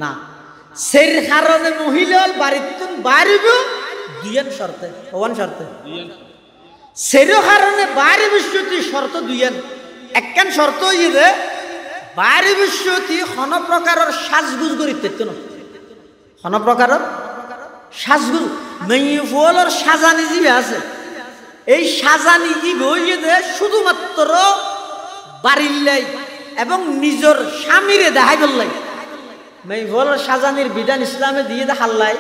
না সেই কারণে মহিলা বাড়ির তুন বাইরেব দুইয়ান শর্তে ওয়ান শর্তে সেরো কারণে বাইরে বিশ্বতি শর্ত দুইয়ান একখান শর্ত ইয়ে বাইরে বিশ্বতি হন প্রকারের সাজগুজ করিতে না হন প্রকারের সাজগুজ মেয়ে ফুলের সাজানি জিবে আছে এই সাজানি ইয়ে দে শুধুমাত্র বাড়ির লাই এবং নিজের স্বামীরে দেখাই বললাই মেয়ে ফুলের সাজানির বিধান ইসলামে দিয়ে দেখাল্লাই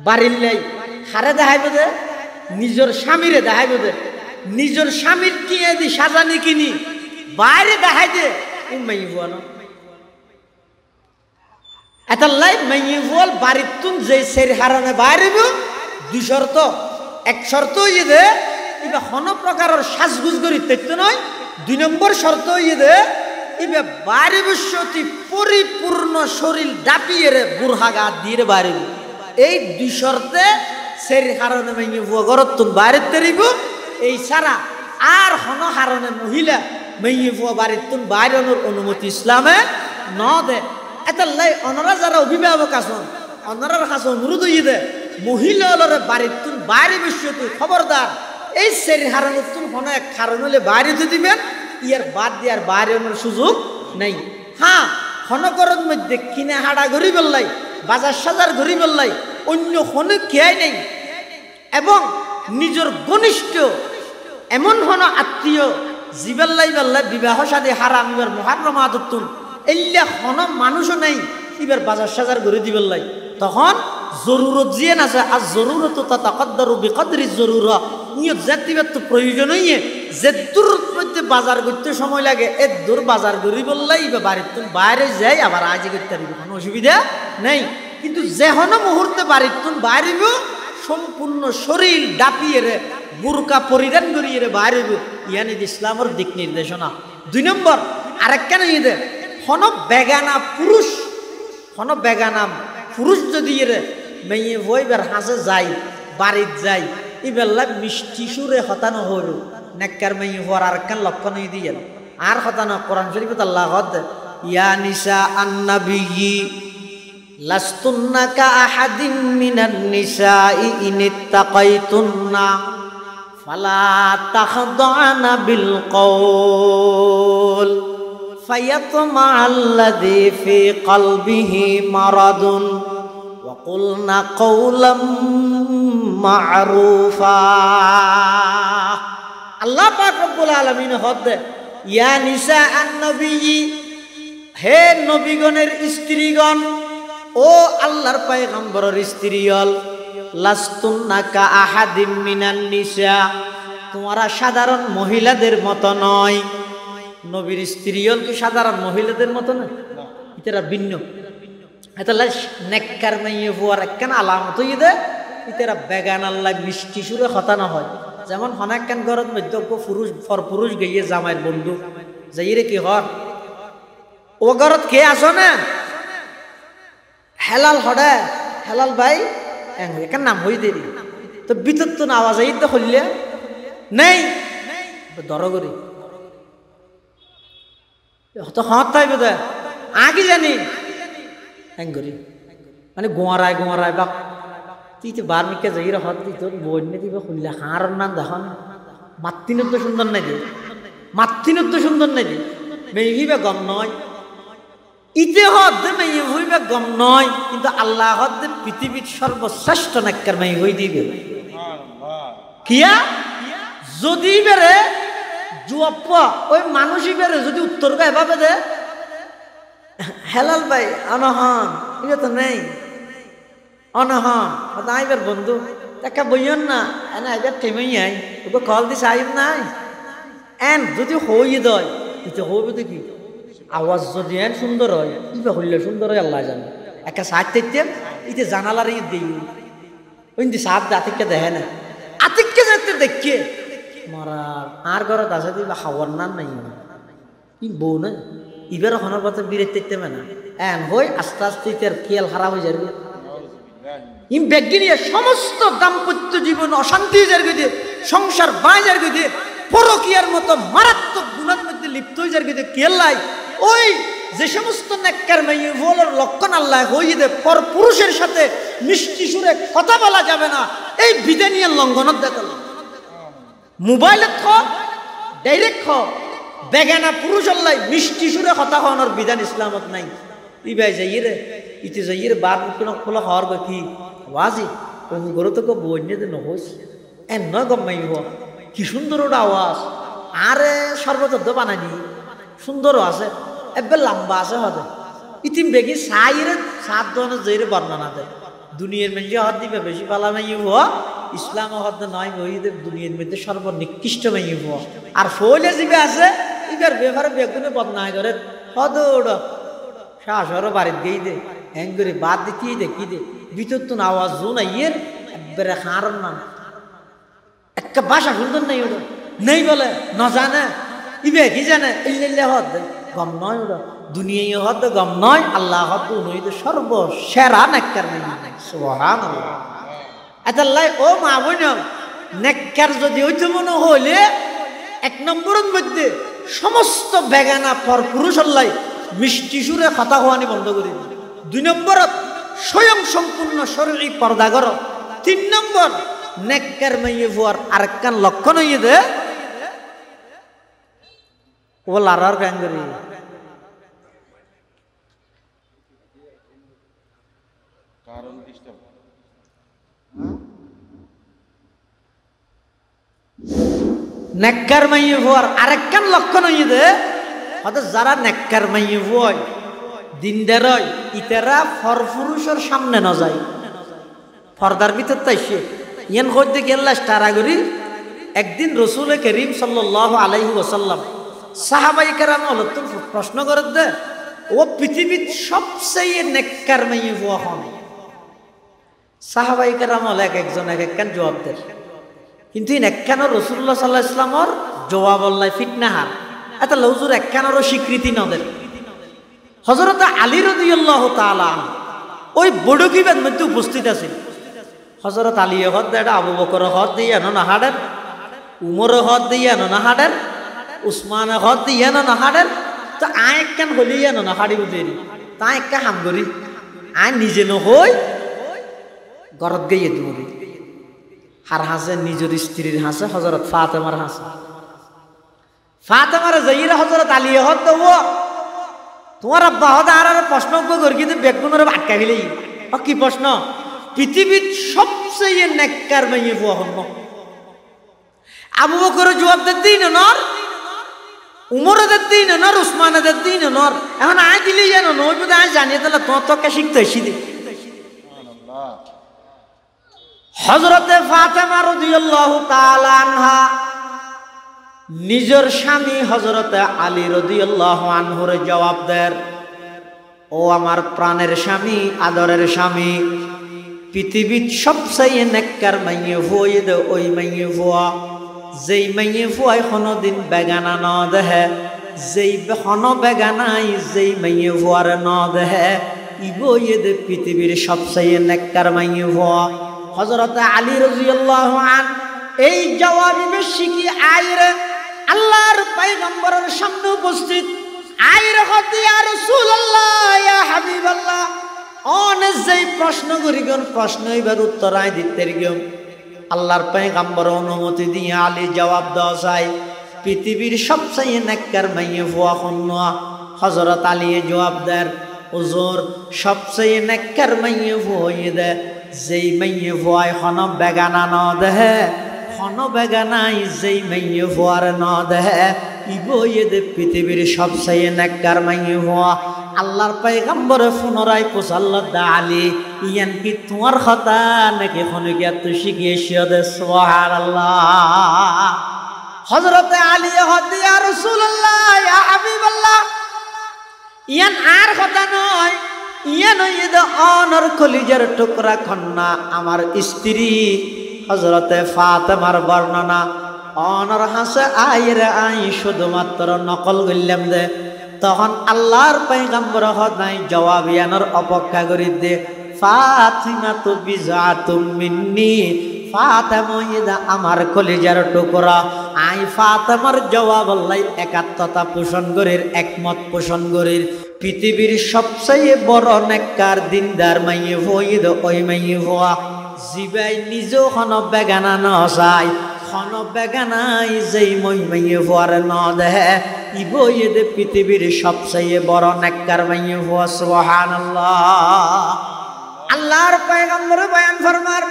বাড়ির লাই হারে দেখাইব দে নিজের স্বামীরে দেখাইব দে নিজের স্বামীর কিনে দি সাজানি কিনি বাইরে দেখাই দে মেয়ে ফুয়াল এটা লাই মেয়ে ফুয়াল বাড়ির তুন যে সেই হারানে বাইরেব দুই শর্ত এক শর্ত ইয়ে দে এবার কোনো প্রকারের সাজগুজ করি দেখতে নয় 2 নম্বর শর্ত ইয়ে দে এবার বাইরে বিশ্বতি পরিপূর্ণ শরীর ডাপিয়ে রে বুড়হা গা দিয়ে বাইরে এই 2 শর্তে সেই কারণে মেয়ে ফুয়া ঘরত তুন বাইরে তেরিব এই ছাড়া আর হন কারণে মহিলা মেয়ে ফুয়া বাড়ির তুন বাইরানোর অনুমতি ইসলামে ন দে এটা লাই অনারা যারা অভিভাবক আছেন অনারার কাছে অনুরোধ হয়ে দে মহিলা হলরে বাড়ির তুন বাইরে বসে তুই খবরদার এই সেরি হারানোর তুন কোনো এক কারণ হলে বাইরে তো দিবেন ইয়ার বাদ দিয়ে আর বাইরে আনার সুযোগ নেই। হ্যাঁ ক্ষণকরণ মধ্যে কিনে হাড়া ঘুরি বললাই বাজার সাজার ঘুরি বললাই অন্য কোনো খেয়াই নেই এবং নিজের ঘনিষ্ঠ এমন হন আত্মীয় জিবাল্লাই বাল্লাই বিবাহ সাদে হারাম এবার মহারম আদতুন এল্লা হন মানুষও নেই এবার বাজার সাজার ঘুরে দিবেল্লাই তখন জরুরত জিয়ে না আর জরুরত তা তাকদ্দারু বিকদরি জরুরা নিয়ত জাতিবার তো প্রয়োজন হইয়ে যে দূর মধ্যে বাজার করতে সময় লাগে এর দূর বাজার ঘুরি বললাই বা বাড়ির তুন বাইরে যাই আবার আজই করতে পারবি কোনো অসুবিধা নেই। কিন্তু যে হন মুহূর্তে বাড়ির তুন বাইরেব সম্পূর্ণ শরীর ডাপিয়ে রে বুরকা পরিধান করিয়ে রে বাইরেব ইয়ানি ইসলামের দিক নির্দেশনা। 2 নম্বর আরেকখান ইয়ে হন বেগানা পুরুষ হন বেগানা পুরুষ যদি রে মেয়ে বইবার হাসে যাই বাড়ির যাই ইবেল্লা মিষ্টি সুরে হতানো হইল নেককার মেয়ে হওয়ার আরেকখান লক্ষণ দিয়ে আর হতানো কোরআন শরীফত আল্লাহ ইয়া নিসা আন্নাবিয়্যি লাস্তুন্না কা আহাদিন মিনান নিসাই ইন ইত্তাকাইতুন্না ফালা তাখদানা বিল কওল ফায়াতমাআল্লাযী ফি কলবিহি মারাদুন ওয়া কুলনা কওলাম মা'রুফা। আল্লাহ পাক রব্বুল আলামিন হদে ইয়া নিসা আন-নবিয়্যি হে নবীগণের স্ত্রীগণ ও আল্লাহর পয়গম্বরের স্ত্রীগণ লাস্তুন্না কা আহাদিম মিনান নিসা তোমরা সাধারণ মহিলাদের মতো নয়। নবীর স্ত্রীগণ কি সাধারণ মহিলাদের মতো না? এরা ভিন্ন। এটা নেককার মেয়ে হওয়ার একখান আলামত হয়ে দেয় ইতারা বেগান আল্লাহ মিষ্টি সুরে হতানো হয়। যেমন হনাক্কান ঘরত মধ্যজ্ঞ পুরুষ পুরুষ গিয়ে জামাইয়ের বন্ধু যাই রে কি হর ও ঘরত কে আসো না হেলাল হডে হেলাল ভাই এখান নাম হই দেরি তো বিতর তো না আওয়াজ তো হইলে নেই দর করি তো হত তাই বোধ আগে জানি হ্যাং করি মানে গোয়ারায় গোয়ারায় বা তুই তো বার্মিকে যাই হত তুই তোর বন্যে দিবে খুললে হার নাম দেখুন মাতৃনত সুন্দর নাই দিয়ে মাতৃনত সুন্দর নাই দিয়ে মেহিবে গম নয় ইতে হদ্দে মেয়ে হইবে গম নয় কিন্তু আল্লাহ হদ্দে পৃথিবীর সর্বশ্রেষ্ঠ নেককার মেয়ে হই দিবে কিয়া যদি বেড়ে জুয়াপ্প ওই মানুষই বেড়ে যদি উত্তর এভাবে দে হেলাল ভাই অনহন এটা তো নেই অনহন আইবার বন্ধু দেখা বইন না এনে আইবার থেমেই আই ওকে কল দিস আইব নাই এন যদি হই দয় এটা হইবে দেখি আওয়াজ যদি এন সুন্দর হয় ইবা হইলে সুন্দর হয় আল্লাহ জানে একটা সাজ দেখতেন ইতে জানালার ই দিই ওই সাপ আতিককে দেখে না আতিককে যেতে দেখে মারার আর ঘরত আছে দিবা খাওয়ার নাম নাই ই বউ না ইবার হনার কথা বিরে দেখতে না এন হই আস্তে আস্তে ইতার খেয়াল খারাপ হয়ে যাবে ইম ব্যক্তি নিয়ে সমস্ত দাম্পত্য জীবন অশান্তি যার গিয়ে সংসার বাজার গিয়ে পরকিয়ার মতো মারাত্মক গুণের মধ্যে লিপ্ত হয়ে যার গিয়ে কেলাই ওই যে সমস্ত নেককার মেয়ে বলার লক্ষণ আল্লাহ হইয়ে দে পর পুরুষের সাথে মিষ্টি সুরে কথা বলা যাবে না এই বিধানীয় লঙ্ঘনত দেখাল মোবাইলত খ ডাইরেক্ট খ বেগানা পুরুষ আল্লাহ মিষ্টি সুরে কথা হওয়ানোর বিধান ইসলামত নাই ইবাই যাইয়ে রে ইতে যাইয়ে রে বার খোলা হওয়ার কি আওয়াজই ওই গরু তো বন্যে নহস এ নয় গম মাই কি সুন্দর ওটা আওয়াজ আরে সর্বতদ্ধ বানানি সুন্দরও আছে এবার লম্বা আছে হবে ইতিম বেগি সাইরে সাত ধরনের জেরে বর্ণনা দেয় দুনিয়ার মধ্যে হদ দিবে বেশি পালা মাই হওয়া ইসলাম হদ নয় বইদের দুনিয়ার মধ্যে সর্বনিকৃষ্ট মাই হওয়া আর ফলে জিবে আছে ইবার ব্যবহারে বেগুনে বদনায় করে হদ ওড় শাসরও বাড়ির গেই দে হ্যাং করে বাদ দিতেই দে কি দে ভিতর তো আওয়াজ জো না ইয়ের একবারে হারার নাম একটা ভাষা সুন্দর নেই ওটা নেই বলে ন জানে ইবে কি জানে ইল্লাল্লাহ হদ গম নয় ওটা দুনিয়ায় হদ গম নয় আল্লাহ হদ নইতে সর্বসেরা নেককার মেয়ে সুবহানাল্লাহ আল্লাহ ও মা বোন নেককার যদি হইতে মনে হইলে 1 নম্বরের মধ্যে সমস্ত বেগানা পর পুরুষ আল্লাহ মিষ্টি সুরে কথা হওয়ানি বন্ধ করে 2 নম্বরত স্বয়ং সম্পূর্ণ শরীরী পর্দা কর তিন নম্বর নেককার মাইয়ে ফুয়ার আরেকখান লক্ষণ হইয়ে দে ও লারার গাঙ্গরি নেককার মাইয়ে ফুয়ার আরেকখান লক্ষণ হইয়ে দে হয়তো যারা নেককার মাইয়ে ফুয় দিনদার হয় ইতারা ফরফুরুষের সামনে ন যায় পর্দার ভিতর তাই সে ইয়ান হইতে গেল্লা স্টারা করি একদিন রসুল করিম সাল্লাল্লাহু আলাইহি ওয়াসাল্লাম সাহাবাই কেরাম হলত প্রশ্ন করে দে ও পৃথিবীর সবচেয়ে নেককার মাইয়ে ফুয়া হন সাহাবাই কেরাম হল এক একজন এক একখান জবাব দেয় কিন্তু একখানো রসুল্লাহ সাল্লাহ ইসলামর জবাব আল্লাহ ফিটনাহার এত লৌজুর একখানেরও স্বীকৃতি নদের হযরত আলী রাদিয়াল্লাহু তাআলা ওই বড়কিবের মধ্যে উপস্থিত আছেন হযরত আলী হদ দেয় আবু বকর হদ দিয়ে না হাডের উমর হদ দিয়ে না হাডের উসমান হদ দিয়ে না হাডের তো আয় একখান হলিয়া না হাড়ি বুঝেরি তা একটা হাম করি আয় নিজে নহই গরত গিয়ে দৌড়ি হার হাসে নিজের স্ত্রীর হাসে হযরত ফাতেমার হাসে ফাতেমার যাইরা হযরত আলী হদ দেব তোমার আব্বা হদ আর প্রশ্ন করি কিন্তু বেগুনের আটকা ফেলেই কি প্রশ্ন পৃথিবীর সবচেয়ে নেককার মাইয়ে ফুয়া হন আবু বকর জবাব দিন নর উমরদের দিন নর উসমানদের দিন নর এখন আয় দিলেই জানো নই বোধ আয় জানিয়ে তাহলে তোমার তোকে শিখতে এসি দি হযরতে ফাতেমা রাদিয়াল্লাহু তাআলা আনহা নিজের স্বামী হযরতে আলী রাদিয়াল্লাহু আনহুর জবাব দেন ও আমার প্রাণের স্বামী আদরের স্বামী পৃথিবীর সবচেয়ে নেককার মাইয়ে ফুয়ে দে ওই মাইয়ে ফুয়া যেই মাইয়ে ফুয়াই কোনোদিন বেগানা ন দেহে যেই হন বেগানাই যেই মাইয়ে ফুয়ার ন দেহে ইবইয়ে দে পৃথিবীর সবচেয়ে নেককার মাইয়ে ফুয়া হযরতে আলী রাদিয়াল্লাহু আন এই জবাবি বেশি কি আইরে আল্লাহর পয়গম্বরের সামনে উপস্থিত আইরে হদ ইয়া রাসূলুল্লাহ ইয়া হাবিবাল্লাহ অনেক যেই প্রশ্ন করিগন প্রশ্ন এবার উত্তর আয় দিতে গেম আল্লাহর পয়গম্বর অনুমতি দিয়ে আলী জবাব দেওয়া চাই পৃথিবীর সবচেয়ে নেককার মাইয়ে ফুয়া হন্না হযরত আলী জবাব দেন হুজুর সবচেয়ে নেককার মাইয়ে ফুয়ে দে যেই মাইয়ে ফুয়ায় হন বেগানা ন দেহে হন বেগানাই যেই মাইয়ে ফুয়ার ন দেহে ইবইয়ে দে পৃথিবীর সবচেয়ে নেককার মাইয়ে ফুয়া আল্লাহর পয়গম্বরে পুনরায় পোছাল্লাহ দা আলী ইয়ান কি তোমার কথা নাকি খনিকে তুই শিখিয়েছিস দে সুবহানাল্লাহ হযরতে আলী হদ ইয়া রাসূলুল্লাহ ইয়া হাবিবাল্লাহ ইয়ান আর কথা নয় ইয়ান ইদ অনর কলিজার টুকরা কন্যা আমার স্ত্রী হযরতে ফাতেমার বর্ণনা অনর হাসে আইরে আই শুধুমাত্র নকল করলাম দে তখন আল্লাহর পয়গম্বর হদাই জবাব ইয়ানোর অপেক্ষা করি দে ফাতিমা তু বিজাতুম মিন্নি ফাতেমা ইদা আমার কলিজার টুকরা আই ফাতেমার জবাব আল্লাহ একাত্মতা পোষণ করির একমত পোষণ করির পৃথিবীর সবচেয়ে বড় নেককার দিনদার মাইয়ে হইদ ওই মাইয়ে হওয়া জিবাই নিজেও হন বেগানা ন চাই হন বেগানাই যেই মই মাইয়ে হওয়ার ন দেহে ইবইয়ে দে পৃথিবীর সবচেয়ে বড় নেককার মাইয়ে হওয়া সুবহানাল্লাহ আল্লাহর পয়গম্বর বয়ান ফরমার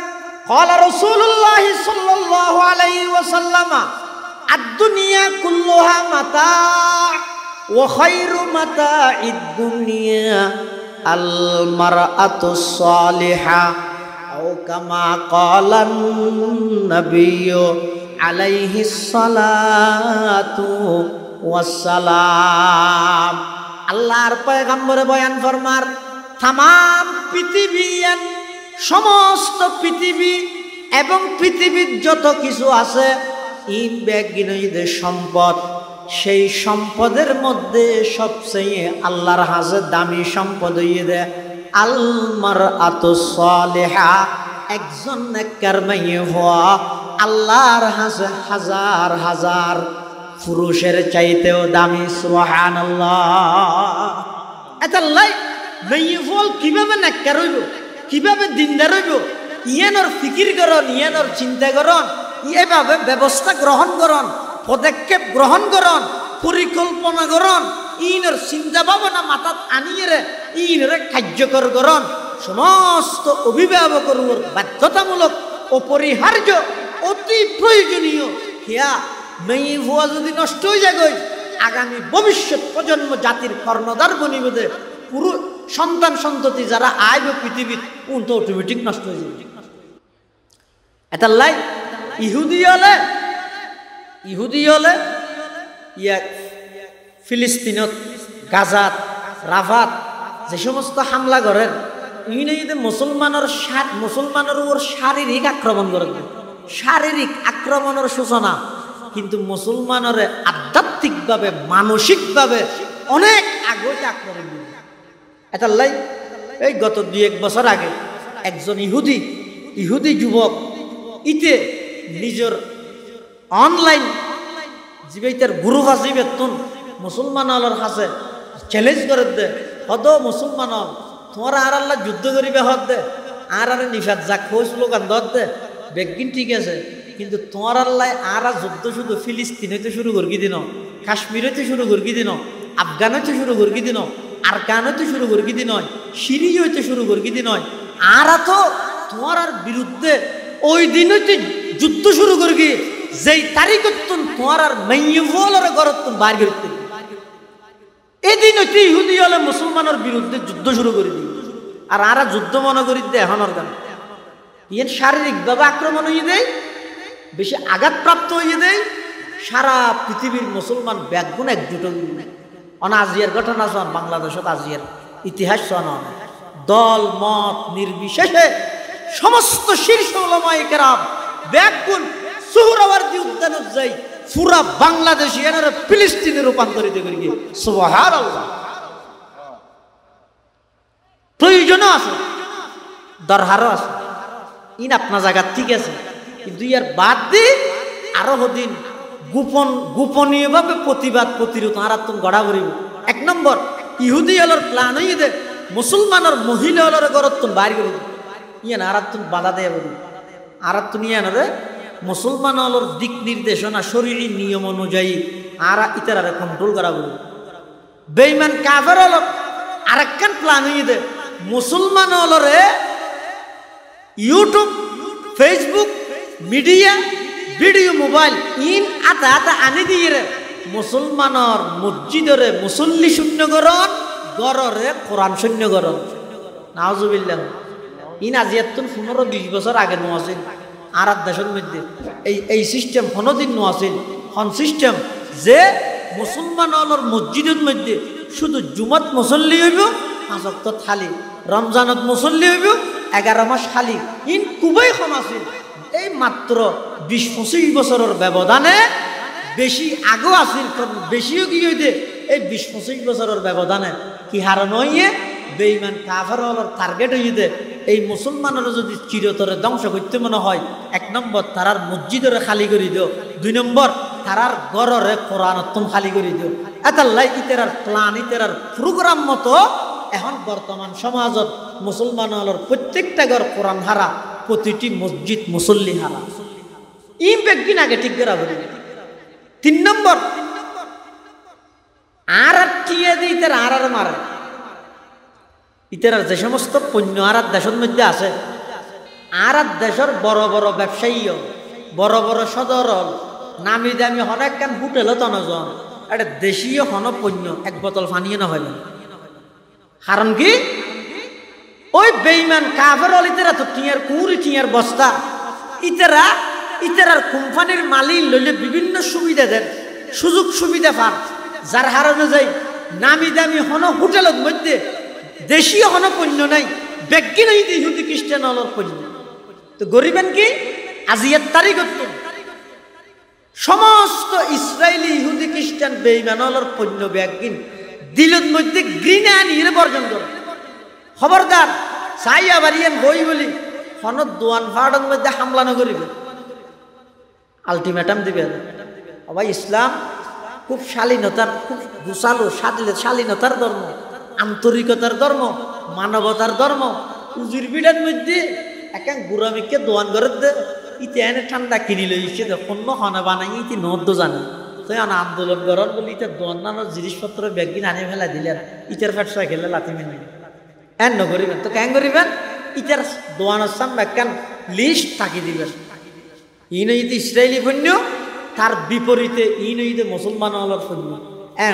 قال رسول الله صلى الله عليه وسلم الدنيا كلها متاع وخير متاع الدنيا المرأة الصالحة أو كما قال النبي عليه الصلاة والسلام আল্লাহর পয়গম্বর বয়ান ফরমার तमाम পৃথিবীর সমস্ত পৃথিবী এবং পৃথিবীর যত কিছু আছে ইন ব্যাগিনদের সম্পদ সেই সম্পদের মধ্যে সবচেয়ে আল্লাহর হাজে দামি সম্পদ হইয়ে দেয় আল মারআতুস সালিহা একজন নেককার মাইয়ে হওয়া আল্লাহর হাজে হাজার হাজার পুরুষের চাইতেও দামি সুবহানাল্লাহ এত লাই মাইয়ে হল কিভাবে নেককার হইব কিভাবে দিনদার হইব ইয়ানোর ফিকির করন, ইয়ানোর চিন্তা করন, এভাবে ব্যবস্থা গ্রহণ করন, পদক্ষেপ গ্রহণ করন, পরিকল্পনা করন, ইনের চিন্তা ভাবনা মাথাত আনিয়ে ইনরে কার্যকর করন। সমস্ত অভিভাবকের উপর বাধ্যতামূলক, অপরিহার্য, অতি প্রয়োজনীয়। হিয়া মেয়ে ভুয়া যদি নষ্ট হয়ে যায়, আগামী ভবিষ্যৎ প্রজন্ম জাতির কর্ণধার বনিবদে পুরো সন্তান সন্ততি যারা আইব পৃথিবীর উন তো অটোমেটিক নষ্ট হয়ে যাবে। এটা লাই ইহুদি হলে ইয়া ফিলিস্তিনত, গাজাত, রাফাত যে সমস্ত হামলা করেন, ইনি মুসলমানের উপর শারীরিক আক্রমণ করেন, শারীরিক আক্রমণের সূচনা। কিন্তু মুসলমানের আধ্যাত্মিকভাবে, মানসিকভাবে অনেক আগে আক্রমণ করে। এটা লাই এই গত 2-1 বছর আগে একজন ইহুদি যুবক ইতে নিজের অনলাইন জীবিতার গ্রুপ আছে বেতন মুসলমানের কাছে চ্যালেঞ্জ করে দে, হদ মুসলমান তোমার আর আল্লাহ যুদ্ধ করিবে হদ দে, আর নিফাত যা খোঁজ লোকান দর দে বেগিন ঠিক আছে, কিন্তু তোমার আল্লাহ আর যুদ্ধ শুধু ফিলিস্তিন হইতে শুরু করি দিন, কাশ্মীর হইতে শুরু করি দিন, আফগান হইতে শুরু করি দিন, আরকান হইতে শুরু করি দিন, সিরিয়া হইতে শুরু করি দিন, আর তো তোমার আর বিরুদ্ধে ওই দিন হইতে যুদ্ধ শুরু করি, যেই তারিখ তোমার আর মেয়ের ঘরত বাইর করতে, এদিন হইতে ইহুদি হলে মুসলমানের বিরুদ্ধে যুদ্ধ শুরু করে দিই। আর যুদ্ধ মনে করি দে এখনের গান ইয়ে শারীরিকভাবে আক্রমণ হয়ে দেয়, বেশি আঘাতপ্রাপ্ত হয়ে দেয়। সারা পৃথিবীর মুসলমান ব্যাগুণ একজুট আজিয়ার ঘটনা শোন, বাংলাদেশত আজিয়ার ইতিহাস শোন, দল মত নির্বিশেষে সমস্ত শীর্ষ ওলামায়ে কেরাম ব্যাগুণ সুহরাওয়ার্দী উদ্যানত যাই পুরা বাংলাদেশি এনারা ফিলিস্তিনে রূপান্তরিত করি গিয়ে। সুবহানাল্লাহ। প্রয়োজনও আছে, দরকারও আছে, ইন আপনার জায়গা ঠিক আছে, কিন্তু ইয়ার বাদ দিয়ে আরো দিন গোপনীয়ভাবে প্রতিবাদ প্রতিরোধ আর তুমি গড়া করিব। 1 নম্বর ইহুদি হলর প্ল্যান হয়ে দে মুসলমানের মহিলা হলর ঘরত তুমি বাইর করি ইয়ান আর তুমি বাধা দেয় বলি, আর তুমি ইয়ানরে মুসলমান হলর দিক নির্দেশনা শরীরী নিয়ম অনুযায়ী আর ইতারে কন্ট্রোল করা বলি। বেঈমান কাফের হল আরেকখান প্ল্যান হয়ে দে মুসলমান হলরে YouTube, Facebook, media, video, mobile ইন আতা আনি দিয়ে মুসলমানের মসজিদরে মুসল্লি শূন্যকরণ, গড়রে কোরআন শূন্যকরণ। নাউজুবিল্লাহ। ইন আজিয়াতুন 15-20 বছর আগে নো আছিল আর দেশের মধ্যে এই সিস্টেম কোনোদিন নো আছিল। হন সিস্টেম যে মুসলমান হলর মসজিদের মধ্যে শুধু জুমাত মুসল্লি হইব, 5 ওয়াক্ত খালি, রমজানত মুসল্লি হইব, 11 মাস খালি। ইন খুবই কম আছিল। এই মাত্র 20-25 বছরের ব্যবধানে, বেশি আগেও আছিল, বেশিও কি হইতে এই 20-25 বছরের ব্যবধানে কি হারান হইয়ে বেঈমান কাফের হলর টার্গেট হইতে এই মুসলমানের যদি চিরতরে ধ্বংস করতে মনে হয়, 1 নম্বর তারার মসজিদরে খালি করে দিও, 2 নম্বর তারার গড়রে কোরআনত্তম খালি করে দিও। এতাল্লাই ইতেরার প্ল্যান, ইতেরার প্রোগ্রাম মতো এখন বর্তমান সমাজত মুসলমান হলর প্রত্যেকটা ঘর কোরআন হারা, প্রতিটি মসজিদ মুসল্লি হারা। ইম বেগিন আগে ঠিক করা বলি। 3 নম্বর আর টিয়ে দিয়ে ইতার আর মারে, ইতার যে সমস্ত পণ্য আর দেশের মধ্যে আছে, আর দেশের বড় বড় ব্যবসায়ী, বড় বড় সদর, নামি দামি অনেক কান হোটেল তনজন এটা দেশীয় হন পণ্য 1 বোতল পানিও না হইল। কারণ কি ওই বেঈমান কাফের হল ইতারা তো টিয়ার বস্তা, ইতারার কোম্পানির মালিক লইলে বিভিন্ন সুবিধা দেন, সুযোগ সুবিধা পান, যার হারানো যায় নামি দামি হন হোটেলের মধ্যে দেশীয় হন পণ্য নাই, বেগি নাই ইহুদি খ্রিস্টান হলর পণ্য। তো গরিবেন কি আজিয়ার তারিখ সমস্ত ইসরায়েলি ইহুদি খ্রিস্টান বেঈমান হলর পণ্য বেগিন দিলের মধ্যে গ্রিনে আনিয়ে বর্জন করে। খবরদার চাইয়া বাড়িয়েন বই বলি হনত দোয়ান ফাড়ের মধ্যে হামলা না করিবে, আলটিমেটাম দিবে। আবার ইসলাম খুব শালীনতার, খুব গুছালো শালীনতার ধর্ম, আন্তরিকতার ধর্ম, মানবতার ধর্ম। উজির বিড়ার মধ্যে একাং গুরামিকে দোয়ান করে দে ইতে এনে ঠান্ডা কিনি লইছে অন্য খানা বানাই ইতি নদ্য জানে তো আন্দোলন করার বলে ইটার দোয়ান নানোর জিনিসপত্র ব্যাগিন আনি ফেলা দিলেন ইটার ফ্যাটসা খেলে লাথি মেনে এন নকরিবেন তো কেন করিবেন ইটার দোয়ানোর সামনে একখান লিস্ট থাকি দিবেন ইন যদি ইসরায়েলি সৈন্য তার বিপরীতে ইন যদি মুসলমান হলার সৈন্য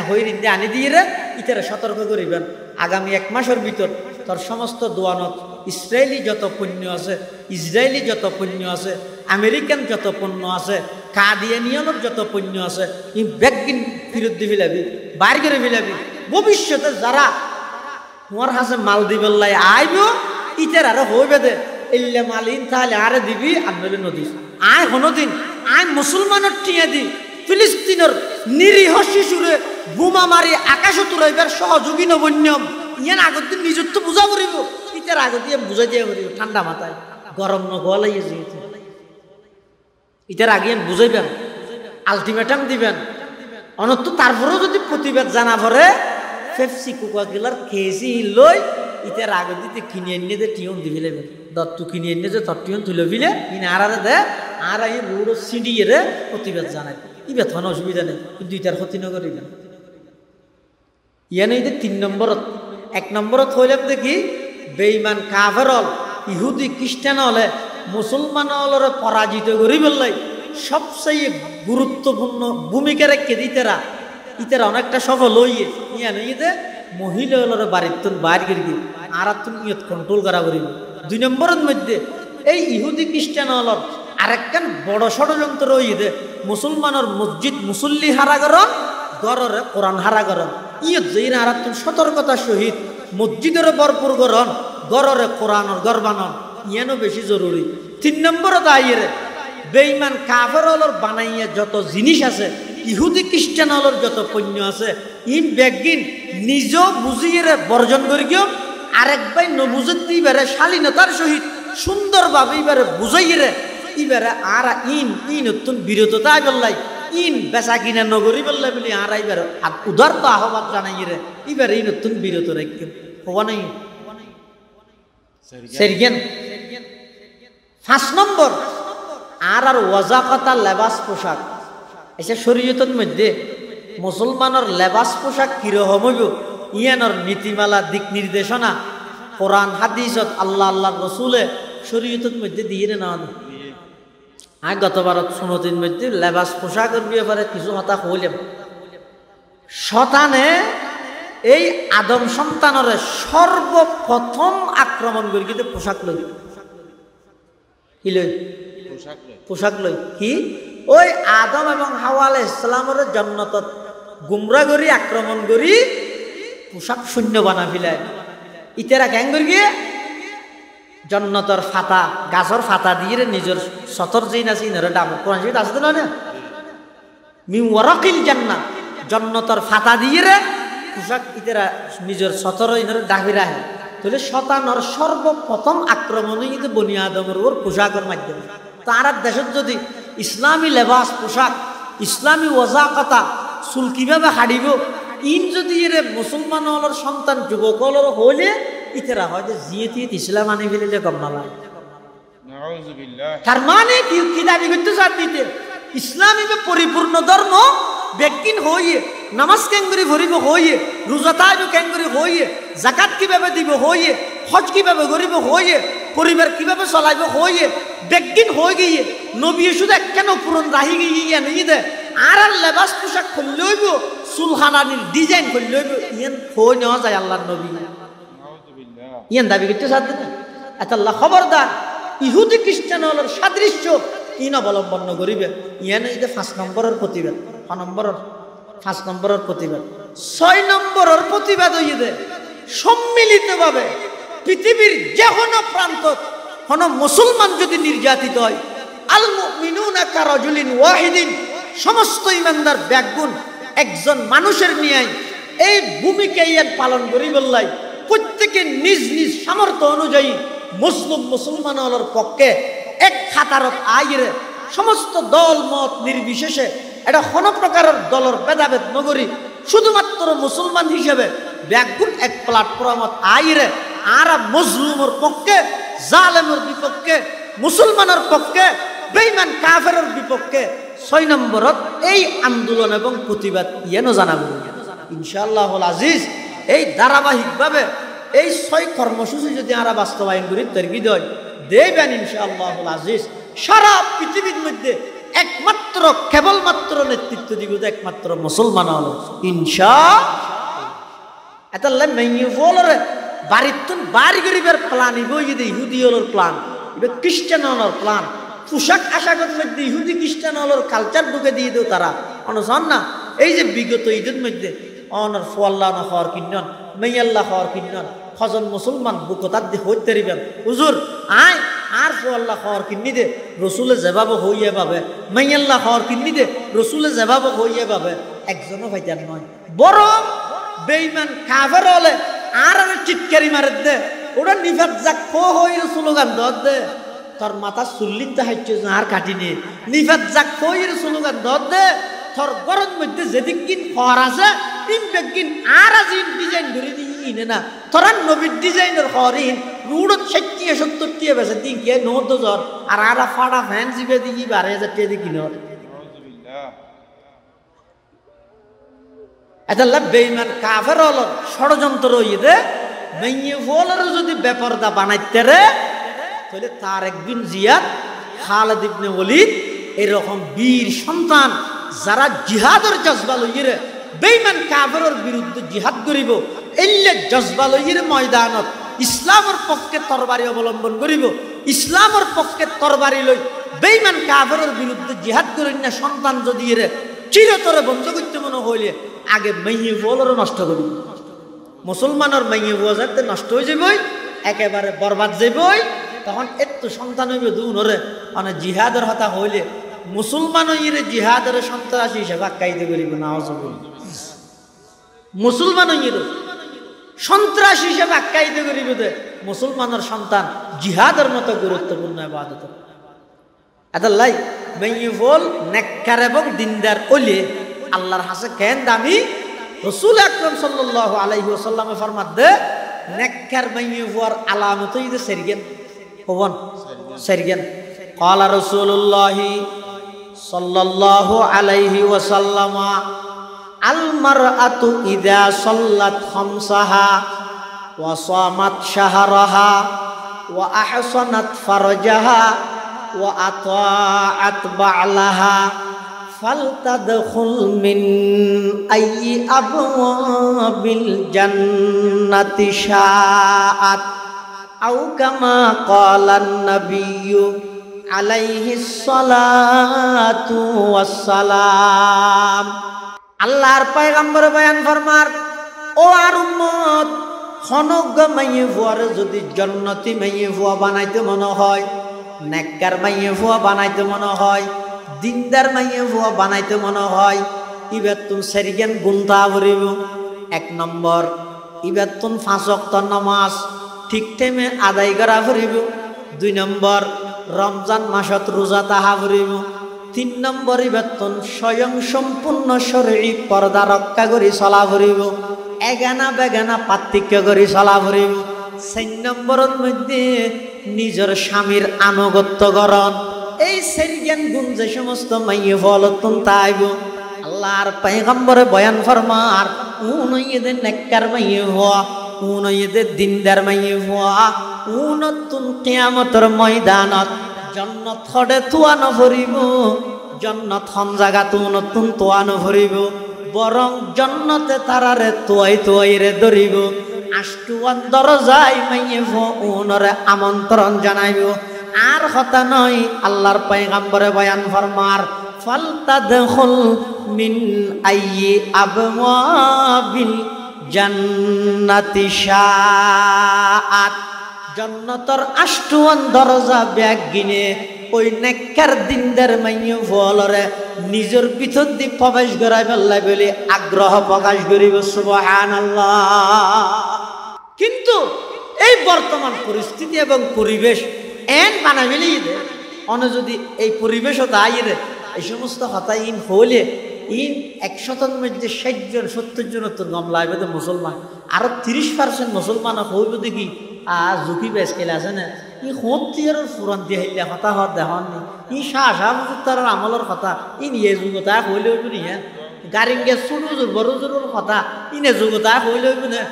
হই রিন্দে আনি দিয়ে ইটারে সতর্ক করিবেন আগামী 1 মাসের ভিতর তোর সমস্ত দোয়ানত ইসরায়েলি যত পণ্য আছে ইসরায়েলি যত পণ্য আছে আমেরিকান যত পণ্য আছে কাদিয়ানিয়ানের যত পণ্য আছে ই ব্যাগিন ফিরত দিয়ে ফেলাবি বাইর করে ফেলাবি ভবিষ্যতে যারা তোমার হাসে মাল দিবেন লাই আইব ইটার আরো হইবে দে এলে মালিন তাহলে আরে দিবি আনলে নদী আয় হনদিন আয় মুসলমানের টিয়া দি ফিলিস্তিনের নিরীহ শিশুরে বোমা মারি আকাশে তুলাইবার সহযোগী নবন্য ইয়ান আগত দিন নিজের তো বুঝা করিব ইটার আগত দিয়ে বুঝা দিয়ে করিব ঠান্ডা মাথায় গরম নগলাইয়ে যেতে ইটার আগে বুঝাইবেন আলটিমেটাম দিবেন অনন্ত তারপরেও যদি প্রতিবাদ জানা পড়ে পেপসি কোকা গিলার খেয়েছি লই ইটার আগত দিতে কিনে এনে দে টিউন দিবি লেবেন দত্তু কিনে এনে যে তোর টিউন তুলে ফিলে ইন আর দে আর এই রোড সিঁড়িয়ে প্রতিবাদ জানায় ইবে থানা অসুবিধা নেই কিন্তু ইটার ক্ষতি নকরিবেন ইয়ানে 3 নম্বরত 1 নম্বরত হইলাম দেখি বেঈমান কাফেরল ইহুদি খ্রিস্টান হলে মুসলমান হলরে পরাজিত করি বললাই সবচেয়ে গুরুত্বপূর্ণ ভূমিকা রেখে দিতেরা ইতারা অনেকটা সফল হইয়ে ইয়ানে ইতে মহিলা হলরে বাড়ির বাইর করি আর তুমি ইয়ত কন্ট্রোল করা করিব 2 নম্বরের মধ্যে এই ইহুদি খ্রিস্টান হলর আরেকখান বড় ষড়যন্ত্র হইয়ে মুসলমানের মসজিদ মুসল্লি হারাগরণ গড়রে কোরআন হারাগরণ ইয়ত যেই আর তুমি সতর্কতার সহিত মসজিদের ভরপুর গরণ গড়রে কোরআনর গর্বানন ইয়ানো বেশি জরুরি 3 নম্বরত আইয়ে বেঈমান কাফের হলর বানাইয়া যত জিনিস আছে ইহুদি খ্রিস্টান হলর যত পণ্য আছে ইন ব্যাগিন নিজ বুঝিয়ে বর্জন করি গিয়ে আরেক ভাই নবুজত দিবারে শালীনতার সহিত সুন্দরভাবে এবারে বুঝাইয়ে এবারে আর ইন নতুন বিরততা বললাই ইন বেচা কিনা নগরী বললাই বলি আর এবারে উদার তো আহ্বান জানাইয়ে এবারে এই নতুন বিরত রেখে হওয়া নাই সেরগেন 5 নম্বর আর ওয়াজাকাতা লেবাস পোশাক এসে শরীয়তের মধ্যে মুসলমানের লেবাস পোশাক কিরকম হইব ইয়ানোর নীতিমালা দিক নির্দেশনা কোরআন হাদিসত আল্লাহ রসুলে শরীয়তের মধ্যে দিয়ে না আজ গতবারত সুনতির মধ্যে লেবাস পোশাকের ব্যাপারে কিছু কথা হইলাম শতানে এই আদম সন্তানের সর্বপ্রথম আক্রমণ করি কিন্তু পোশাক লই কি লই পোশাক লই কি ওই আদম এবং হাওয়া আলাইহিস সালামের জান্নাতত গুমরা করি আক্রমণ করি পোশাক শূন্য বানা ফেলায় ইতেরা কেন করি গিয়ে জান্নাতের ফাতা গাছর ফাতা দিয়ে নিজের সতর যেই না সেই ডাম কোরআন শরীফ আছে তো না মিন ওয়ারাকিল জান্নাত জান্নাতের ফাতা দিয়ে পোশাক ইতেরা নিজের সতর ইনারে ডাকি রাখে তাহলে শতানোর সর্বপ্রথম আক্রমণই কিন্তু বনি আদমের ওর পোশাকের মাধ্যমে তার দেশত যদি ইসলামী লেবাস পোশাক ইসলামী ওয়াজাকাতা চুল কিভাবে হারিব ইন যদি এর মুসলমান হলর সন্তান যুবক হলর হইলে ইতেরা হয়তো জিয়েতিত ইসলাম আনি ফেলিলে কম না তার মানে কি দাবি করতে চান দিতে ইসলামী পরিপূর্ণ ধর্ম ব্যক্তিন হইয়ে নামাজ কেন করে ভরিব হইয়ে রোজা তাইব কেন করে হইয়ে জাকাত কিভাবে দিব হইয়ে হজ কিভাবে করিব হইয়ে পরিবার কিভাবে চলাইব হইয়ে ব্যক্তিন হয়ে গিয়ে নবী শুধু কেন পূরণ রাহি গিয়ে নিয়ে দে আর লেবাস পোশাক খুললে হইব সুলহানানির ডিজাইন করলে হইব ইয়ান হয়ে নেওয়া যায় আল্লাহর নবী ইয়ান দাবি করতে চান না এত আল্লাহ খবরদার ইহুদি খ্রিস্টান হলোর সাদৃশ্য ইন অবলম্বন করিবে ইয়ান এই যে 5 নম্বরের প্রতিবাদ 5 নম্বরের প্রতিবাদ 6 নম্বরের প্রতিবাদ হইয়ে দে সম্মিলিতভাবে পৃথিবীর যে কোনো প্রান্ত কোনো মুসলমান যদি নির্যাতিত হয় আল মুমিনুনা কারাজুলিন ওয়াহিদিন সমস্ত ইমানদার ব্যাগুণ একজন মানুষের নিয়ে এই ভূমিকা ইয়ান পালন করি বললাই প্রত্যেকে নিজ নিজ সামর্থ্য অনুযায়ী মুসলমান হলোর পক্ষে এক খাতারত আইরে সমস্ত দল মত নির্বিশেষে এটা কোন প্রকারের দলের ভেদাভেদ নগরী শুধুমাত্র মুসলমান হিসেবে ব্যাগুণ এক প্ল্যাটফর্মত আইরে আর মজলুমের পক্ষে জালেমের বিপক্ষে, মুসলমানের পক্ষে, বেঈমান কাফেরের বিপক্ষে 6 নম্বরত এই আন্দোলন এবং প্রতিবাদ ইয়েনো জানাবো ইনশাআল্লাহুল আজিজ। এই ধারাবাহিকভাবে এই 6 কর্মসূচি যদি আমরা বাস্তবায়ন করি তরগিদ দেবেন ইনশাআল্লাহুল আজিজ, সারা পৃথিবীর মধ্যে একমাত্র কেবলমাত্র নেতৃত্ব দিব একমাত্র মুসলমান হলো ইনশাআল্লাহ। এতাল্লাহ মেয়ে বলরে বাড়িতুন বাড়ি গরিবের প্ল্যান ইবই যদি ইহুদি হলোর প্ল্যান, ইবে খ্রিস্টান হলোর প্ল্যান, পোশাক আশাকের মধ্যে ইহুদি খ্রিস্টান হলোর কালচার ঢুকে দিয়ে দেও তারা অনুসরণ না। এই যে বিগত ঈদের মধ্যে অনর ফোয়াল্লাহ না হওয়ার কিনন, মেয়াল্লাহ হওয়ার কিনন, হজন মুসলমান বুকতার দিয়ে হইতে দিবেন হুজুর আয় আর ফোয়াল্লাহ হওয়ার কিন্নি দে রসুলে যেভাবে হইয়ে পাবে, মেয়াল্লাহ হওয়ার কিন্নি দে রসুলে যেভাবে হইয়ে পাবে, একজনও ভাইজান নয়। বরং বেঈমান কাফের হলে আর চিৎকারি মারে দে, ওরা নিফাত যাক হই স্লোগান ধর দে, তোর মাথা চুল্লিতে হাইছে আর কাটিনি, নিফাত যাক হই স্লোগান ধর দে, তোর গরম মধ্যে যেদিক কিন খর আছে তিন বেগিন আর আজি ডিজাইন ধরে দিই ইনে না, তোরা নবীর ডিজাইনের খরিন রুডত 60-70 বেছে দিন কে নোট জ্বর আর আরা ফাড়া ফ্যান জিবে দিই 12,000 টাকা দিয়ে কিনো। এতাল্লাহ বেঈমান কাফের হলো ষড়যন্ত্র ইয়ে মেয়ে বলারও যদি বেপরদা বানাইতে রে তাহলে তার একদিন জিয়াদ খালিদ ইবনে ওয়ালিদ এরকম বীর সন্তান যারা জিহাদের জজবা লইরে বেঈমান কাফেরের বিরুদ্ধে জিহাদ করিব, এল্লে জজবা লইরে ময়দানত ইসলামের পক্ষে তরবারি অবলম্বন করিব, ইসলামের পক্ষে তরবারি লই বেঈমান কাফেরের বিরুদ্ধে জিহাদ করেন না সন্তান যদি এর চিরতরে বন্ধ করতে মনে হইলে আগে মেয়ে বলেরও নষ্ট করিব। মুসলমানের মেয়ে বুয়া যাতে নষ্ট হয়ে যাবই, একেবারে বরবাদ যাবই, তখন একটু সন্তান হইবে দুনরে মানে জিহাদের হতা হইলে মুসলমান ইরে জিহাদের সন্ত্রাসী হিসেবে আখ্যায়িত করিব না, মুসলমান ইরে সন্ত্রাসী হিসেবে আখ্যায়িত করিব দে মুসলমানের সন্তান জিহাদের মতো গুরুত্বপূর্ণ ইবাদত। আদাল্লাই মেয়ে বল নেককার এবং দিনদার ওলে আল্লাহর হাসে কেন দামি, রাসূল আকরাম সাল্লাল্লাহু আলাইহি ওয়াসাল্লামে ফরমাত দে নেককার মেয়ে হওয়ার আলামত ইদে সেরগেন হবন সেরগেন। ক্বালা রাসূলুল্লাহ সাল্লাল্লাহু আলাইহি ওয়াসাল্লাম আল মারআতু ইযা সাল্লাত খামসাহা ওয়া সামাত শাহরাহা ওয়া আহসানাত ফারজাহা ওয়া আতাআত বা'লাহা ফালতাদখুল মিন আইয়ি আবওয়াবিল জান্নাতি শাআত আও কামা ক্বালান নাবিয়্যু আলাইহিস সালাতু ওয়াস সালাম। আল্লাহর পয়গম্বর বয়ান ফরমার ও আর উম্মত খনগ মাইয়ে ফুয়ারে যদি জান্নাতি মাইয়ে ফুয়া বানাইতে মনে হয়, নেককার মাইয়ে ফুয়া বানাইতে মনে হয়, দিনদার মাইয়ে ফুয়া বানাইতে মনে হয়, ইবার তুমি সেরিগেন গুন্তা ভরিব। 1 নম্বর ইবার তুমি 5 ওয়াক্ত নামাজ ঠিক টাইমে আদায় করা ভরিব। 2 নম্বর রমজান মাসত রোজা তাহা ভরিব। 3 নম্বর ইবার তুমি স্বয়ং সম্পূর্ণ শরীর পর্দা রক্ষা করি চলা ভরিব, এগানা বেগানা পার্থক্য করি চলা ভরিব। 4 নম্বরের মধ্যে নিজের স্বামীর আনুগত্য করণ। এই সেরিজ্ঞান গুণ যে সমস্ত মাইয়ে ফলতুন তাইব আল্লাহর পয়গম্বরে বয়ান ফরমার উনইদের নেককার মাইয়ে হওয়া, উনইদের দিনদার মাইয়ে হওয়া, উনতুন কিয়ামতের ময়দানত জান্নাত খড়ে তুয়ানো ভরিব, জান্নাত হন জায়গা নতুন তোয়ানো ভরিব, বরং জান্নাতে তারারে তোয়াই তোয়াই রে ধরিব। আষ্টুয়ান দরজায় মাইয়ে উনরে আমন্ত্রণ জানাইব। আর কথা নয় আল্লাহর পয়গম্বরে বয়ান ফরমার ফালতাদখুল মিন আইয়ি আবওয়াবিল জান্নাতি শাআত। জান্নাতের আষ্টুয়ান দরজা ব্যাগ গিনে ওই নেককার দিনদার মাইয়ে ফলরে নিজের ভিতর দিয়ে প্রবেশ করাই ফেললাই বলে আগ্রহ প্রকাশ করিব। সুবহানাল্লাহ। কিন্তু এই বর্তমান পরিস্থিতি এবং পরিবেশ এন বানাইলি অনে যদি এই পরিবেশও দায়ের এই সমস্ত হতাই ইন হলে ইন 100 মধ্যে 60 জন 70 জন তো গমলা হইবে তো মুসলমান, আরো 30% মুসলমান হইব দেখি ঝুঁকি বেশ খেলে আছে না ই সত্যিয়ার ফুরন দিয়ে হইলে কথা হত দেখুন ই শাহ তার আমলের কথা ই নিয়ে যুগতা হইলে হইব নি হ্যাঁ গাড়িঙ্গে ছোট জোর বড় জোরের কথা ইনে যুগতা হইলে হইব না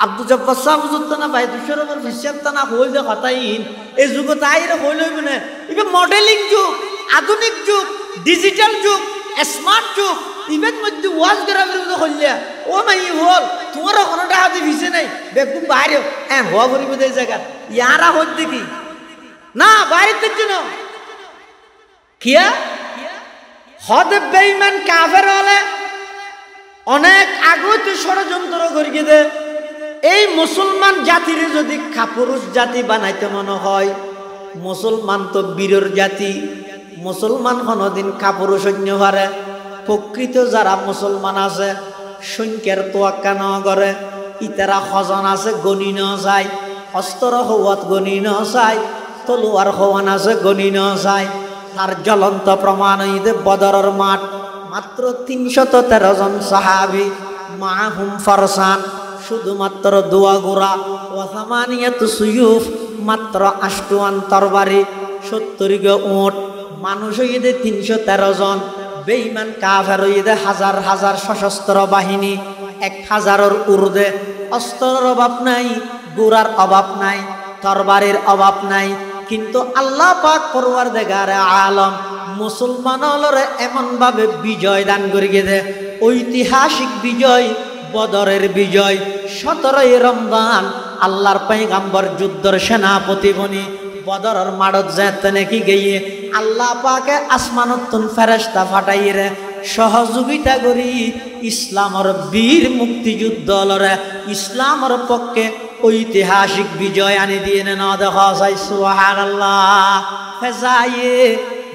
আব্দুল জব্বার শাহ হুজুর না ভাই দুশোর ওপর ফিসিয়াত না হইল যে কথা ইন এই যুগতা আইরে হইলে হইব না ইবে মডেলিং যুগ আধুনিক যুগ ডিজিটাল যুগ স্মার্ট যুগ ইবের মধ্যে ওয়াজ গ্রামের মধ্যে হইলে ও মাই হল তোমারও কোনোটা হাতে ভিসে নাই বেগুন বাইরে হ্যাঁ হওয়া বলিব এই জায়গা ইয়ারা হল দেখি না বাইরের জন্য কিয়া হদে বেঈমান কাফের হলে অনেক আগতে ষড়যন্ত্র করিয়ে দে এই মুসলমান জাতির যদি কাপুরুষ জাতি বানাইতে মনে হয় মুসলমান তো বীরের জাতি মুসলমান কোনদিন কাপুরুষ অন্য পারে প্রকৃত যারা মুসলমান আছে সংখ্যার তোয়াক্কা ন করে ইতারা খজন আছে গণি ন যায় অস্ত্র হওয়াত গণি ন যায় তলোয়ার হওয়ান আছে গণি ন যায় তার জ্বলন্ত প্রমাণ ঈদে বদরের মাঠ মাত্র 313 জন সাহাবী মাহুম ফারসান শুধুমাত্র দোয়া গোরা ওয়াসামানিয়াত সুয়ুফ মাত্র 8 তরবারি 70 গে উট মানুষ ঈদে 313 জন বেঈমান কাফের ঈদে হাজার হাজার সশস্ত্র বাহিনী 1000-এর ঊর্ধ্বে অস্ত্রের অভাব নাই গোরার অভাব নাই তরবারির অভাব নাই কিন্তু আল্লাহ পাক পরওয়ারদিগার আলম মুসলমানরে এমন ভাবে বিজয় দান করিয়ে দে ঐতিহাসিক বিজয় বদরের বিজয় 17ই রমজান আল্লাহর পয়গম্বর যুদ্ধের সেনাপতি বনি বদরের মাঠত যেতে নাকি গিয়ে আল্লাহ পাকে আসমানতুন ফেরেশতা ফাটাইরে সহযোগিতা করি ইসলামের বীর মুক্তিযুদ্ধলরে ইসলামের পক্ষে ঐতিহাসিক বিজয় আনি দিয়ে না দেখা যায় সুবহানাল্লাহ ফেজায়ে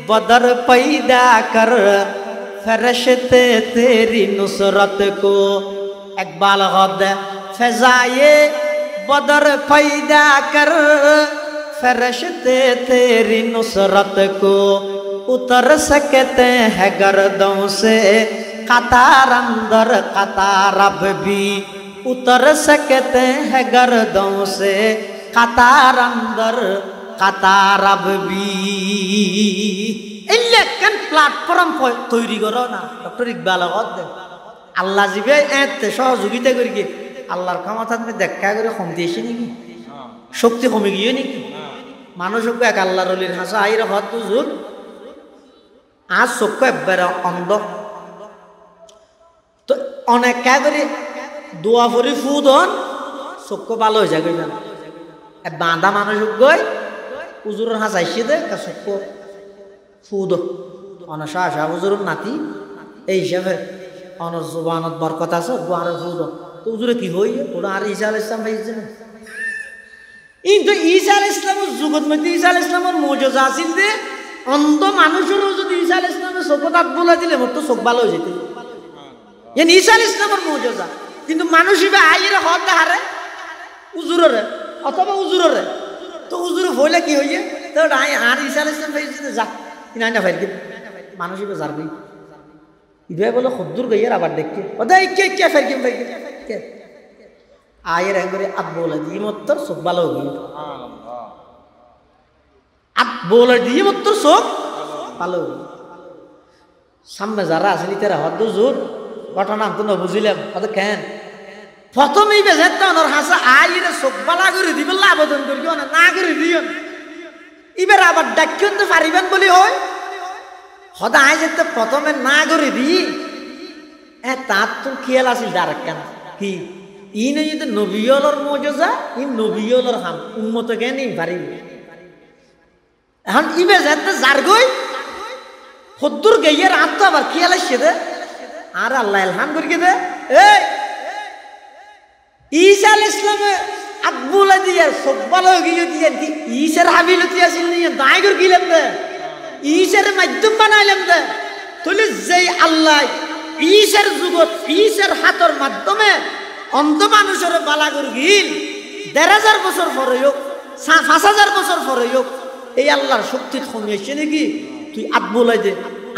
बदर पैदा कर फरिश्ते तेरी नुसरत को इकबाल गद फजाए बदर पैदा कर फरिश्ते तेरी नुसरत को उतर सकते हैं गर्दों से कतार अंदर कतार अब भी उतर सकते हैं गर्दों से कतार अंदर কাতার আববি এলে কেন প্ল্যাটফর্ম তৈরি করো না ডক্টর ইকবাল দে আল্লাহ জিবে এতে সহযোগিতা করি কি আল্লাহর ক্ষমতা তুমি দেখা করে কমতে এসে নাকি শক্তি কমে গিয়ে নাকি মানুষ এক আল্লাহর অলির হাসা আইর হত বুঝুর আজ চক্ষু একবারে অন্ধ তো অনেক কে করে দোয়া ফরি ফুদ হন চক্ষু ভালো হয়ে যায় না বাঁধা মানুষ গই উজুরের হাসাইছে দে চক্ষু ফুদ অনশা আশা উজুরের নাতি এই হিসাবে অনর জুবানত বরকত আছে গোয়ারে ফুদ তো উজুরে কি হই ওরা আর ঈসা আলাইহিস সালাম পাইছে না কিন্তু ঈসা আলাইহিস সালামের যুগত মধ্যে ঈসা আলাইহিস সালামের মুজিজা আছিল যে অন্ধ মানুষেরও যদি ঈসা আলাইহিস সালামের চোখত হাত বুলা দিলে মোর তো চোখ ভালো হয়ে যেত ঈসা আলাইহিস সালামের মুজিজা কিন্তু মানুষ ইবে আইরে হদ দেখারে উজুরের অথবা উজুরের তো উজুর হইলে কি হইয়ে তো আর ঈসা আলাইহিস সালাম পাইছে যা কিনা না ফাইল মানুষ ইবে জারবি ইবে বলে খুদ্দুর গইয়ার আবার দেখকে ওদাই কে ফাইল কে আয়ের একবারে আত বলে দিয়ে মত্তর চোখ ভালো হয়ে সুবহানাল্লাহ আত বলে দিয়ে মত্তর চোখ ভালো সামনে যারা আসেনি তারা হদ জোর ঘটনা তো না বুঝিলাম অত কেন প্রথমেই বেজেত ওর হাসা আইরে চোখ বালা করে দিবেন আবেদন করিও না করে দিও এবার আবার ডাকিও তো পারিবেন বলি হয় হদা আই যেতে প্রথমে না করে দি তার তো খেয়াল আছিল ডাইরেক্ট কেন কি ই নই তো নবিয়লর মুজিজা ই নবিয়লর হাম উম্মত কেন ই পারিব এখন ইবে যেতে জারগই হদ্দুর গইয়ে রাত তো আবার খেয়াল আসছে দে আর আল্লাহ ইলহাম করিয়ে দে এই ঈসা আলাইহিস সালামে আকবুলা দিয়ে সব্বাল গিয়ে দিয়ে ঈসার হাবিলতি আসিল নিয়ে দায়গর গিলাম দে ঈসার মাধ্যম বানাইলাম দে তাহলে যেই আল্লাহ ঈসার যুগত ঈসার হাতের মাধ্যমে অন্ধ মানুষের বালাগর গিল ১,৫০০ বছর পরে হোক ৫,০০০ বছর পরে হোক এই আল্লাহর শক্তি কমিয়েছে নাকি তুই আকবুলাই দে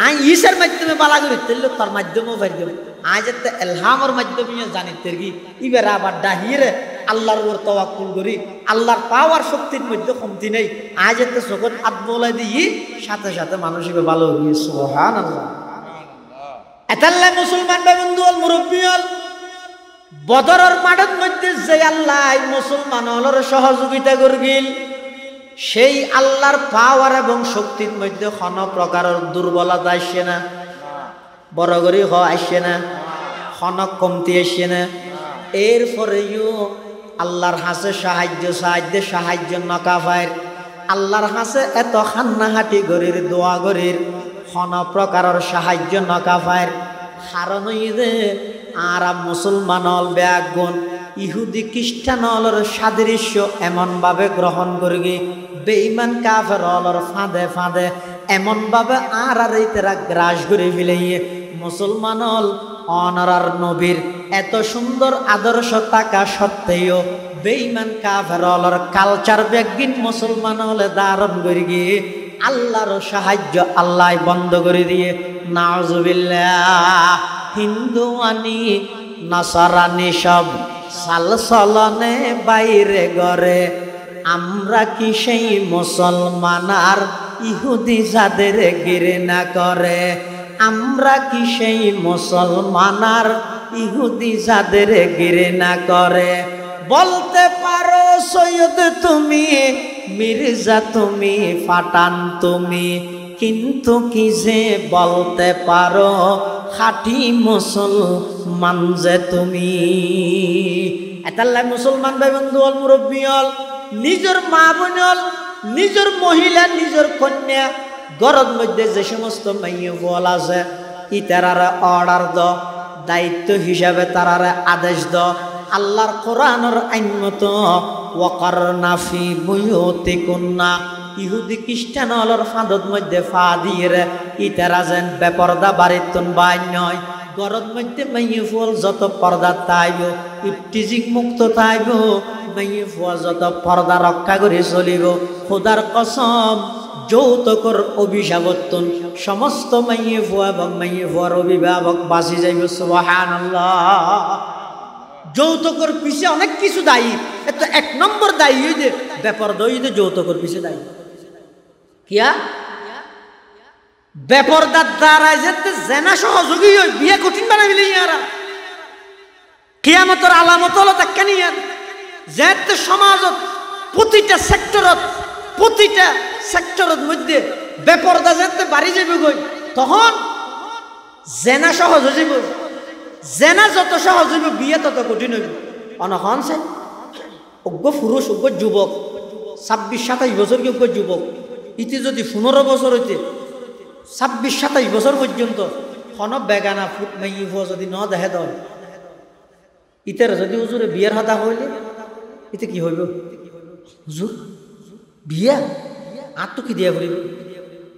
আই ঈসার মাধ্যমে বালাগর তেল তার মাধ্যমেও পাই দেব আজ একটা এলহামর মাধ্যমে জানি তেরগি ইবের আবার ডাহিরে আল্লাহর উপর তাওয়াক্কুল করি আল্লাহর পাওয়ার শক্তির মধ্যে কমতি নেই আজ এতে চোখত হাত বলাই দিই সাথে সাথে মানুষকে ভালো হয়ে সুবহানাল্লাহ এতাল্লাহ মুসলমান ভাই বন্ধু হল মুরব্বী হল বদরের মাঠের মধ্যে যে আল্লাহ মুসলমান হলের সহযোগিতা করগিল সেই আল্লাহর পাওয়ার এবং শক্তির মধ্যে কোন প্রকারের দুর্বলতা আসছে না বড় গরি আসছে না কোন কমতি আসছে না এরপরেও আল্লাহর হাসে সাহায্য নকাফায়ের আল্লাহর হাসে এত খান্নাহাটি গরির দোয়া গরির কোন প্রকারের সাহায্য নকাফায়ের কারণ যে আর মুসলমান হল ব্যাগুণ ইহুদি খ্রিস্টান হলর সাদৃশ্য এমন ভাবে গ্রহণ করবি বেঈমান কাফের হলর ফাঁদে ফাঁদে এমন ভাবে আর এরা গ্রাস করে ফেলিয়ে মুসলমান হল অনারার নবীর এত সুন্দর আদর্শ থাকা সত্ত্বেও বেঈমান কাফের হলর কালচার ব্যাগিন মুসলমান হলে ধারণ করে গিয়ে আল্লাহর সাহায্য আল্লাহ বন্ধ করে দিয়ে নাউজুবিল্লাহ হিন্দু আনি নাসারানি সব সালসলনে বাইরে গড়ে আমরা কি সেই মুসলমান আর ইহুদি যাদের ঘৃণা করে আমরা কি সেই মুসলমান আর ইহুদি যাদের ঘৃণা করে বলতে পারো সৈয়দ তুমি মির্জা তুমি ফাটান তুমি কিন্তু কি যে বলতে পারো খাঁটি মুসলমান যে তুমি এতাল্লাহ মুসলমান ভাই বন্ধু হল মুরব্বী হল নিজের মা বোন হল নিজের মহিলা নিজের কন্যা ঘরের মধ্যে যে সমস্ত মাইয়ে বল আছে ইতারারে অর্ডার দ দায়িত্ব হিসাবে তারারে আদেশ দ আল্লাহর কোরআনের আইন মতো ওয়াকারনা ফি বুয়ুতিকুন্না ইহুদি খ্রিস্টান হলর ফাঁদত মধ্যে ফা দিয়ে ইতারা যেন বেপর্দা বাড়িতন বাই নয় ঘরের মধ্যে মাইয়ে ফুল যত পর্দা তাইব ইফটিজিং মুক্ত তাইব মাইয়ে ফুয়া যত পর্দা রক্ষা করে চলিব খোদার কসম যৌতুকর অভিশাপত্তন সমস্ত মাইয়ে ফুয়া এবং মাইয়ে ফুয়ার অভিভাবক বাঁচি যাইব সুবহানাল্লাহ যৌতুকর পিছে অনেক কিছু দায়ী এত এক নম্বর দায়ী যে বেপর্দা হইতে যৌতুকর পিছে দায়ী কিয়া বেপরদার দ্বারায় যেতে জেনা সহযোগী হই বিয়ে কঠিন বানাই দিলে ইয়ারা কিয়ামতের আলামত হলো তা কেন যেতে সমাজত প্রতিটা সেক্টরত মধ্যে বেপরদা যেতে বাড়ি যাবে গই তখন জেনা সহজ হয়ে যাব জেনা যত সহজ হইব বিয়ে তত কঠিন হইব অনখন সে অজ্ঞ পুরুষ অজ্ঞ যুবক 26-27 বছর কি অজ্ঞ যুবক ইতি যদি 15 বছর হইতে 26-27 বছর পর্যন্ত কোন বেগানা ফুট মাইয়ে ফুয়া যদি ন দেখে দল ইতের যদি হুজুরে বিয়ের হাতা হইলে ইতে কি হইব হুজুর বিয়া আর তো কি দিয়া ফুরিব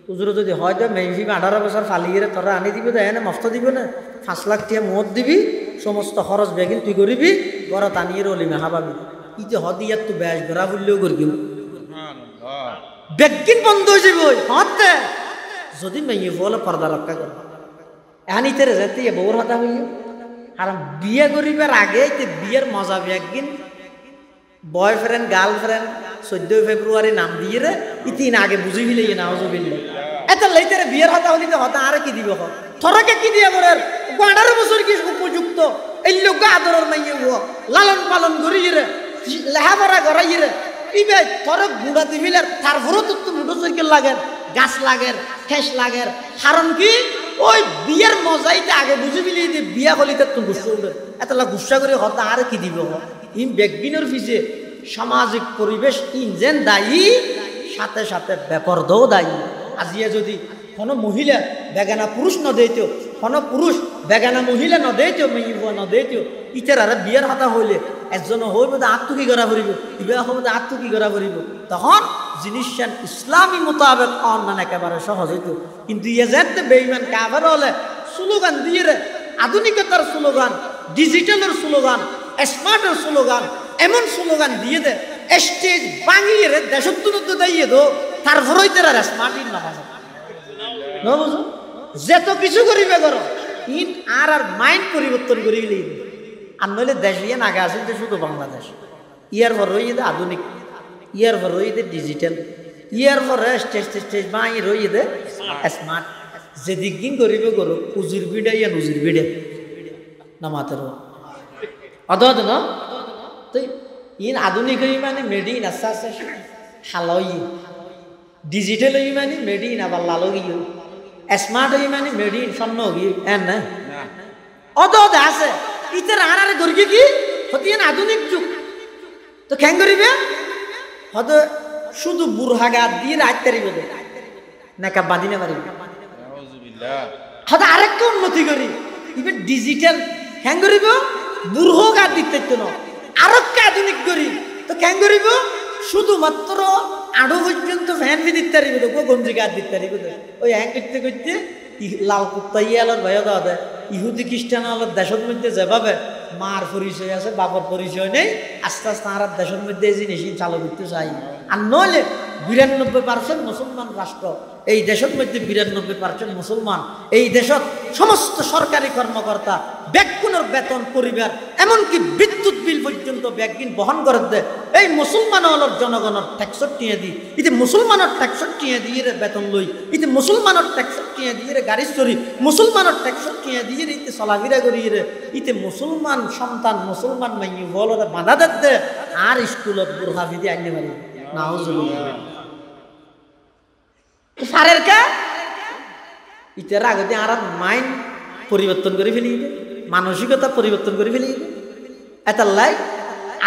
হুজুরে যদি হয় তো মেয়ে 18 বছর ফালিয়ে তোরা আনি দিবি তো এনে মস্ত দিব না 5 লাখ টাকা মত দিবি সমস্ত খরচ বেগিন তুই করিবি ঘরত আনিয়ে রলিমে হাবাবি ইতে হদিয়াত তো ব্যাস গড়া ফুললেও করবি বেগিন বন্ধ হয়ে যাব হতে যদি মেয়ে বলে পর্দা রক্ষা করে এখানে তেরে যেতে বউর হাতা হইল আর বিয়ে করিবার আগে বিয়ের মজা একদিন বয়ফ্রেন্ড গার্লফ্রেন্ড 14 ফেব্রুয়ারি নাম দিয়ে রে ইতিন আগে বুঝি ফেলে নাওজুবিল্লাহ এত লেইতে বিয়ের হাতা হলি তো হতা আর কি দিব থরকে কি দিয়ে বলে 18 বছর কি উপযুক্ত এই লোক আদরের মাইয়ে হো লালন পালন করি রে লেহাপড়া করাই রে ইবে থরক বুড়া দিবিলে তারপরও তো মোটরসাইকেল লাগে গাছ লাগে ঠেস লাগে কারণ কি ওই বিয়ের মজাইতে আগে বুঝি ফেলি যে বিয়া হলিতে তো গুসা উঠে এতলা গুসা করে হতা আর কি দিব ইন বেগবিনের পিছে সামাজিক পরিবেশ ইনজেন দায়ী সাথে সাথে বেপরদাও দায়ী আজিয়া যদি কোনো মহিলা বেগানা পুরুষ ন দেইতো কোনো পুরুষ বেগানা মহিলা ন দেইতো মেয়ে ন দেইতো ইটার আর বিয়ের হাতা হইলে একজন হইব আত্ম কি করা করিব বিবাহ হইব আত্ম কি করা করিব তখন জিনিসটা ইসলামী মোতাবেক অন্যান্য একেবারে সহজ হইতো কিন্তু ইয়ে যেতে বেঈমান কাফের হলে স্লোগান দিয়ে রে আধুনিকতার স্লোগান ডিজিটালের স্লোগান স্মার্টের স্লোগান এমন স্লোগান দিয়ে দে স্টেজ ভাঙিয়ে রে দেশত্বনত দিয়ে দো তারপরেই তারা স্মার্টিন না পাবে না বুঝো যেত কিছু করিবে করো ইন আর মাইন্ড পরিবর্তন করিলেই আর নইলে দেশ ইয়ে নাগে আসেন যে শুধু বাংলাদেশ ইয়ার পর রইয়ে আধুনিক, ইয়ার পর রইয়ে ডিজিটাল, ইয়ার পরে স্টেজ স্টেজ বাই রইয়ে স্মার্ট। যেদিক দিন করিব করুক, উজির বিড়ে ইয়া নজির বিড়ে না মাতের অদ ন। তো ইন আধুনিক হই মানে মেড ইন আস্তে আস্তে হালই, ডিজিটাল হই মানে মেড ইন আবার লালো গিয়ে, স্মার্ট হই মানে মেড ইন স্বর্ণ গিয়ে এন না অদ আছে। ইতার আনারে গড়ি কি হতি আধুনিক যুগ। তো কেন করিবে হয়তো শুধু বুড়হা গাত দিয়ে রাত তারিব নাকা বাঁধি না পারিবে, হয়তো আরেকটা উন্নতি করি এবার ডিজিটাল হ্যাং করিব বুড়হ গাত দিতে না আরেকটা আধুনিক করি। তো কেন করিব শুধুমাত্র আড়ো পর্যন্ত ফ্যান বি দিতে পারিব তো গঞ্জি গাত দিতে পারিব। ওই হ্যাং করতে করতে লাল কুত্তা ইয়ালার ভয় দেওয়া দেয়। ইহুদি খ্রিস্টান আলোর দেশের মধ্যে যেভাবে মার পরিচয় আছে বাবার পরিচয় নেই, আস্তে আস্তে আর দেশের মধ্যে এই জিনিস চালু করতে চাই। আর নইলে ৯২% মুসলমান রাষ্ট্র, এই দেশের মধ্যে ৯২% মুসলমান, এই দেশত সমস্ত সরকারি কর্মকর্তা ব্যাকুণের বেতন পরিবার এমনকি বিদ্যুৎ বিল পর্যন্ত ব্যাগিন বহন করে দেয় এই মুসলমান হলোর জনগণের ট্যাক্সর টিয়ে দিই। ইতে মুসলমানের ট্যাক্সর টিয়ে দিয়ে বেতন লই, ইতে মুসলমানের ট্যাক্সর টিয়ে দিয়ে গাড়ি চড়ি, মুসলমানের ট্যাক্সর টিয়ে দিয়ে ইতে চলাফেরা করি রে। ইতে মুসলমান সন্তান মুসলমান মাইয়ে বলরে বাধা দে আর স্কুলত বুরহা ভিদি আইনে পারি সারের কা ইতার আগতে আর মাইন্ড পরিবর্তন করে ফেলি, মানসিকতা পরিবর্তন করে ফেলি। এটার লাই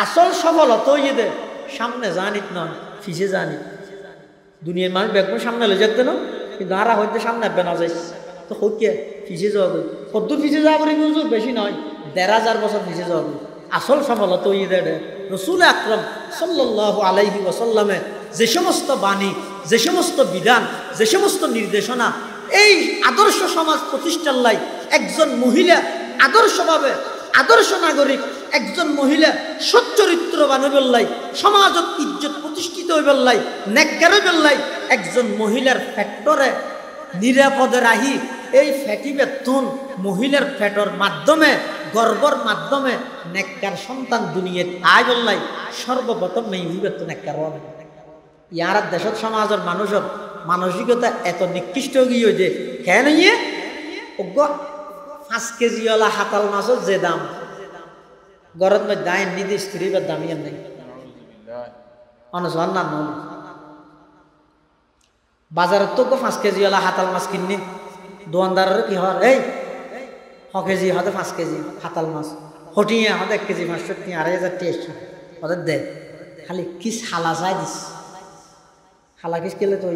আসল সফলতা ইয়ে দে সামনে জানিত নয় ফিসে জানিত। দুনিয়ার মানুষ ব্যাগ সামনে লয়ে যেতে না, কিন্তু আর হয়তো সামনে আসবে না যাই তো হকিয়া ফিসে যাওয়া গই কদ্দূর ফিসে যাওয়া পারি বুঝো বেশি নয় ১৫০০ বছর ফিসে যাওয়া গই। আসল সফলতা ইয়ে দে রসুল আকরাম সাল্লাল্লাহু আলাইহি ওয়াসাল্লামে যে সমস্ত বাণী, যে সমস্ত বিধান, যে সমস্ত নির্দেশনা এই আদর্শ সমাজ প্রতিষ্ঠার লাই একজন মহিলা আদর্শভাবে আদর্শ নাগরিক, একজন মহিলা সচ্চরিত্রবান হইবার লাই, সমাজত ইজ্জত প্রতিষ্ঠিত হইবার লাই, নেককার হইবার লাই একজন মহিলার ফ্যাক্টরে নিরাপদে রাহি এই ফ্যাটি বেতন মহিলার ফ্যাটর মাধ্যমে গর্বর মাধ্যমে নেককার সন্তান দুনিয়ায় আয় বললাই সর্বপ্রথম মেয়ে বেতন নেককার হবে। ইয়ার দেশত সমাজের মানুষের মানসিকতা এত নিকৃষ্ট গিয়ে যে কেন ইয়ে 5 কেজিওয়ালা হাতাল মাছের যে দাম গরত মধ্যে দায় নিদি স্ত্রীর দামি নেই অনুসরণ না নল বাজারের তো 5 কেজিওয়ালা হাতাল মাছ কিননি দোকানদারের কি হর এই 6 কেজি হতে 5 কেজি হাতাল মাছ হটিয়ে হতে 1 কেজি 500 2,500 ওদের দে খালি কি হালা চাই দিস হালা কিস কেলে তো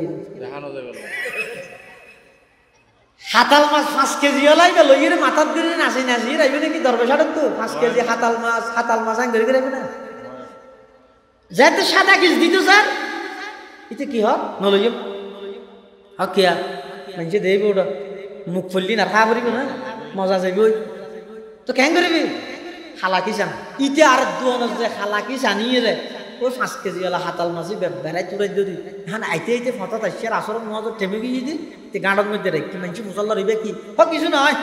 হাতাল মাছ 5 কেজি ওলাই লইয়ে মাথার দিলে নাচি নাচি রাইবে নাকি দরবেশারের তো 5 কেজি হাতাল মাছ আং ধরে রাখবে না যাতে সাদা কিস দিত স্যার এতে কি হয় নলইয়ে কিয়া মানুষে দেব ওটা মুখ ফুললি না খাওয়া করিব না মজা যাইব তো কেন করবি খালাকি চান ইতে আর দুয়ানো যে খালাকি চানিয়ে রে ওই 5 কেজিওয়ালা হাতাল মাছি বেড়াই তুরাই দিদি হ্যাঁ আইতে আইতে ফটো আসছে আসর মজা টেমে গিয়ে দিই তে গাঁডর মধ্যে রেখে মানুষ মুসল্লা রইবে কি হোক কিছু নয়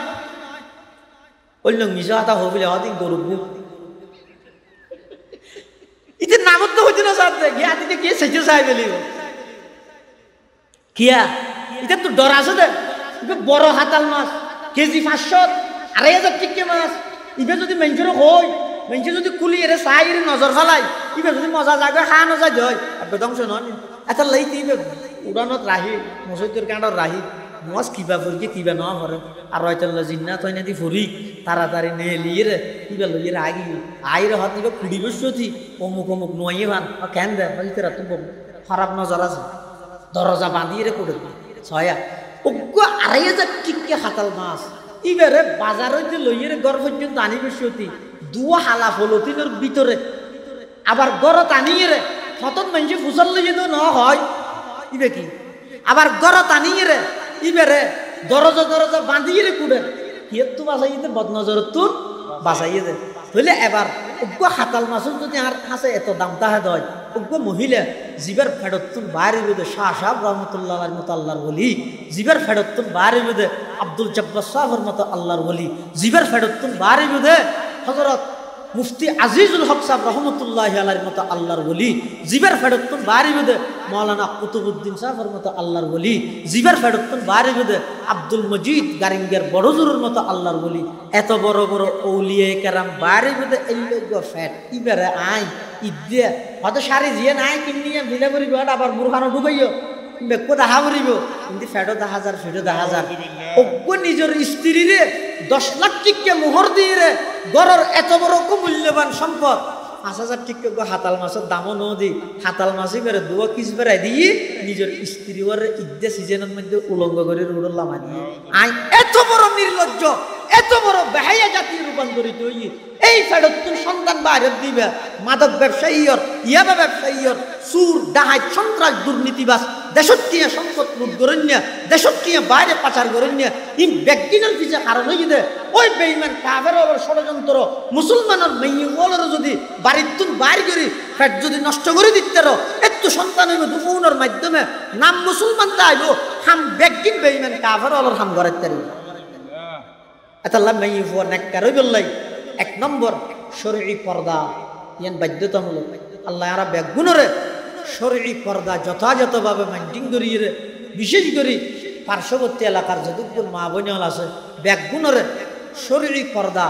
অন্য মিশা হাতা হবিলে হদিন গরুব ইতে নামত তো হইতে না সাথে গিয়া দিতে কে সেচে চাই বেলিব কিয়া এটা তো ডর আছে দে বড় হাতাল মাছ কেজি 500 2,500 টিকে মাছ ইবে যদি মেঞ্চের হই মেঞ্চে যদি কুলি এরে চাই এর নজর ফেলাই ইবে যদি মজা জাগে খা না যায় হয় বেদংশ নয় এটা লাইতে ইবে উড়ানত রাহি মসজিদের কাঁডর রাহি মাছ কিবা ফুরকে কিবা ন ভরে আর হয়তো জিন্না তৈ নাদি ফুরি তাড়াতাড়ি নে লিয়ে রে ইবে লইয়ে আগি আইরে হাত ইবে কুড়ি বসতি অমুক অমুক নয়ে ভান কেন দে বলতে রাত খারাপ নজর আছে দরজা বাঁধিয়ে রে করে ছয়া অজ্ঞ 2,500 টিকে হাতাল মাছ ইবারে বাজার হইতে লইয়ে ঘর পর্যন্ত আনি বসতি দুয়া হালা ফলতিনের ভিতরে আবার গড়ত আনিয়ে রে ফতন মানুষ ফুসল লইয়ে তো ন হয় ইবে কি আবার গড়ত আনিয়ে রে ইবারে দরজা বাঁধিয়ে রে কুড়ে হিয়ের তো বাঁচাইয়ে দে বদনজরের তোর বাঁচাইয়ে দে হইলে এবার অজ্ঞ হাতাল মাছের যদি আর হাসে এত দাম তাহে দয় অজ্ঞ মহিলা জিবার ফেরতুন বাইরে বেদে শাহ সাহেব রহমতুল্লাহ মতো আল্লাহর বলি জিবার ফেরতুন বাইরে বেদে আব্দুল জব্বার সাহেবের মতো আল্লাহর বলি জিবার ফেরতুন বাইরে বেদে হজরত মুফতি আজিজুল হক সাহেব রহমতুল্লাহি আলাইহির মতো আল্লাহর ওলি জিবার ফেরতন বাড়ি বেদে মাওলানা কুতুবউদ্দিন সাহেবের মতো আল্লাহর ওলি জিবার ফেরতন বাড়ি বেদে আব্দুল মজিদ গারিঙ্গের বড়জুরের মতো আল্লাহর ওলি এত বড় বড় আউলিয়া কেরাম বাড়ি বেদে এল্লগ ফ্যাট ইবারে আই ইদে হয়তো সারি জিয়ে নাই কিনিয়া বিলে করিব আবার বুরখানো ডুবাইও বেকো দেখা করিব কিন্তু ফেটো 10,000 ফেটো 10,000 অজ্ঞ নিজের স্ত্রীরে 10 লাখ টিকে মোহর দিয়ে রে গড়ের এত বড় মূল্যবান সম্পদ 5,000 টিকে হাতাল মাছের দামও ন দি হাতাল মাছই বেড়ে দুয়া কিস বেড়াই দিয়ে নিজের স্ত্রী ওর ঈদে সিজনের মধ্যে উলঙ্গ করে রুড়ল লামা দিয়ে আই এত বড় নির্লজ্জ এত বড় বেহাইয়া জাতির রূপান্তরিত হই এই ফেরতুন সন্তান বাইরে দিবে মাদক ব্যবসায়ীর ইয়াবা ব্যবসায়ীর সুর ডাহাত সন্ত্রাস দুর্নীতিবাস দেশটিয়া সম্পদ লুট করেন দেশটিয়া বাইরে পাচার করেন ইন ব্যক্তিদের পিছে কারণ হয়ে দে ওই বেঈমান কাফের ষড়যন্ত্র মুসলমানের মেয়ে ওলর যদি বাড়িতুন বাইর করি ফেট যদি নষ্ট করে দিতে রো একটু সন্তান হইব দুফুনের মাধ্যমে নাম মুসলমান তাইব হাম ব্যক্তিন বেঈমান কাফের ওলর হাম ঘরের তারি আল্লাহ মেয়ে ফুয়া নেককার হই বললাই 1 নম্বর শরঈ পর্দা ইয়ান বাধ্যতামূলক আল্লাহ আরা বেগুনরে শরঈ পর্দা যথাযথভাবে মেইনটেইন করিয়ে বিশেষ করে পার্শ্ববর্তী এলাকার যতগুলো মা বোনেল আছে বেগুনরে শরঈ পর্দা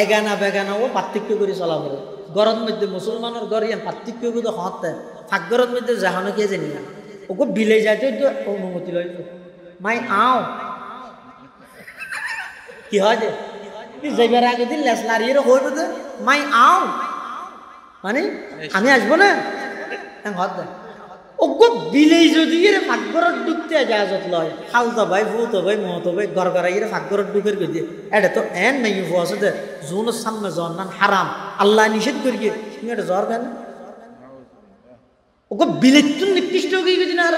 এগানা বেগানা ও পার্থক্য করে চলা করে গরম মধ্যে মুসলমানের ঘর ইয়ান পার্থক্য করে হতে ফাঁকগরের মধ্যে জাহানো কে জানি না ওকে বিলে যাইতে অনুমতি লয় মাই আও কি হয় যে যাইবার আগে দিন লেস লারিয়ে হয়ে বলতে মাই আও মানে আমি আসবো না হত দেয় ওগো বিলেই যদি এর ফাঁকগরত ঢুকতে এজাজত লয় খালতা ভাই ফুতো ভাই মহতো ভাই ঘর ঘর এর ফাঁকগরত ঢুকের গিয়ে এটা তো এন নাই আছে যে জোনের সামনে জন নান হারাম আল্লাহ নিষেধ করি গিয়ে তুমি এটা জ্বর কেন ওগো বিলেই তো নিকৃষ্ট হয়ে গেছি না আর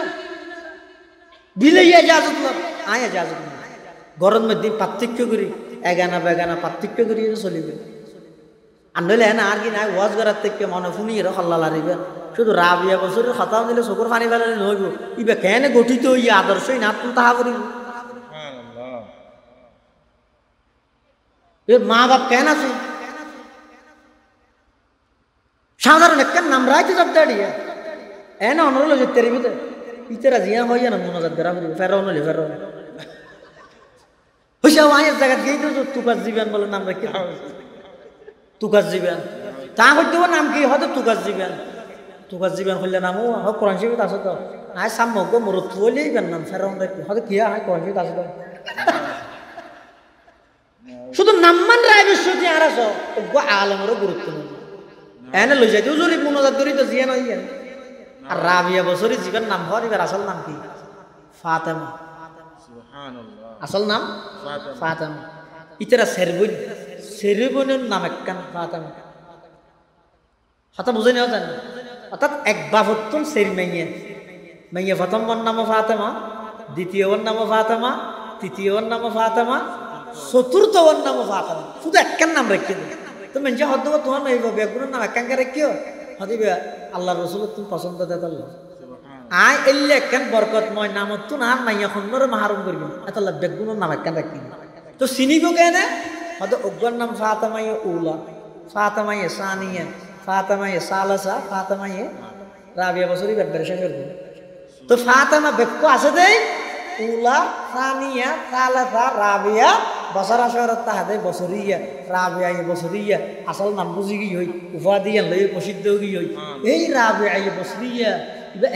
বিলেই এজাজত লয় আয় এজাজত না গরম মধ্যে পার্থক্য করি এগানা বেগানা পার্থক্য করি চলিবে আর নইলে না আর কি নাই ওয়াজ করার থেকে মনে শুনি এর হল্লা লারিবে শুধু রাবিয়া বছরের কথা দিলে চকুর পানি ফেলালে নইব ইবে কেন গঠিত ইয়ে আদর্শই না তুমি তাহা করিব মা বাপ কেন আছে সাধারণ কেন নাম রাইতে যাব দাঁড়িয়ে এনে অনরল যেতে রিবে ইতেরা জিয়া হইয়া না মনোজাত করা করিবে ফেরাও নলে ফেরাও হইসা আয়ের জায়গা গিয়ে তো তুকার জীবন বলে নাম রাখি তুকার জীবন তা হইতে নাম কি হয়তো তুকার জীবন হইলে নামও হোক কোরআন শরীফ আছে তো আয় সাম্য মরত হইলে নাম ফেরাউন রাখি হয়তো কি হয় কোরআন শরীফ আছে তো শুধু নামমান রায় বিশ্বজি আর আস আলমেরও গুরুত্ব নেই এনে লই যাইতেও যদি মনোজাত করি তো জিয়া নয় আর রাবিয়া বছরই জীবন নাম হওয়ার এবার আসল নাম কি ফাতেমা আসল নাম ফাতেমা ইতারা সেরবনের নাম একখান ফাতেমা হাতা বুঝে নেওয়া যায় না অর্থাৎ এক বাফত্তন সের মেয়ে প্রথম নাম ফাতেমা দ্বিতীয় নাম ফাতেমা তৃতীয় নাম ফাতেমা চতুর্থ নাম ফাতেমা শুধু একখান নাম রেখে দেবে তো মেয়ে হদ তোমার নইব বেগুনের নাম একাঙ্কা রেখিও হদিবে আল্লাহ রসুল তুমি পছন্দ দেয় আয় এলে একখান বরকতময় নামত তো না মাইয়া খন্ডরে মাহারম করবি এত বেগুনের নাম একখান রাখি তো চিনিব কেনে হয়তো অজ্ঞার নাম ফাতেমায়ে উলা ফাতেমায়ে সানিয়া ফাতেমায়ে সালাসা ফাতেমায়ে রাবিয়া বছরই বেড়ে শেষ করবে তো ফাতেমা বেক্য আছে দেই উলা সানিয়া সালাসা রাবিয়া বছর আসরত তাহাদে বছরিয়া রাবিয়া বছরিয়া আসল নাম বুঝি কি হই উপাধি লই প্রসিদ্ধ কি হই এই রাবিয়া বছরিয়া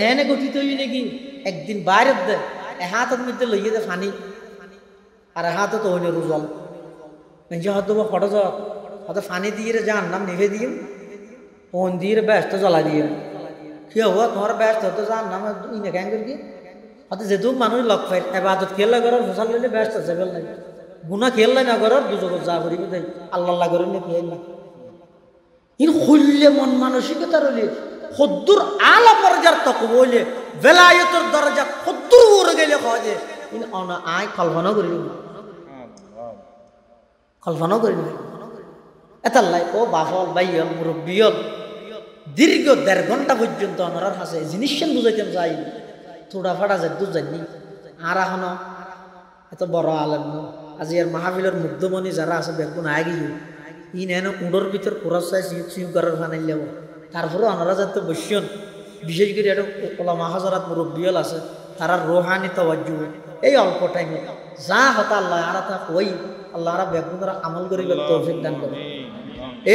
এনে গঠিত হই নাকি একদিন বাইরে দে হাতের মধ্যে লইয়ে দে ফানি আর হাতে তো হইনে রুজল যে হয়তো ফটো হয়তো ফানি দিয়ে যান নাম নিভে দিয়ে ওন দিয়ে ব্যস্ত জ্বলা দিয়ে কি হবো তোমার ব্যস্ত হতো যান নাম ইনে কেন করি হয়তো যেহেতু মানুষ লগ পাই এবাদত খেললে ঘর ফসল লইলে ব্যস্ত আছে ফেল নাই গুণা খেললে না ঘর দুজক যা করিব দেয় আল্লাহ করে নে খেয়ে না কিন্তু হইলে মন মানসিকতা রইলে খদ্দুর আলা পর্যার তক বইলে বেলায়তর দরজা খদ্দুর উড়ে গেলে খোঁজে কিন্তু আয় কল্পনা করি কল্পনাও করি না এতাল্লাই ও বাফল বাইল মুরব্বিয়ল দীর্ঘ 1.5 ঘন্টা পর্যন্ত আমার কাছে জিনিস বুঝাইতাম চাই থোড়া ফাটা যে দূর যায়নি আর এখনো এত বড় আলেম আজি এর মাহফিলের মুগ্ধমণি যারা আছে বেগুন আগে ই নেন উড়োর ভিতর কোরআন চাই সিউ করার ফানাইল যাব তারপরে ওনারা যাতে বসছেন বিশেষ করে একটা ওলামা হাজারাত মুরব্বিয়াল আছে তারা রোহানি তাওয়াজ্জু এই অল্প টাইমে যা হতা আল্লাহ আর তা কই আল্লাহ আর বেগুনরা আমল করিবার তৌফিক দান করে।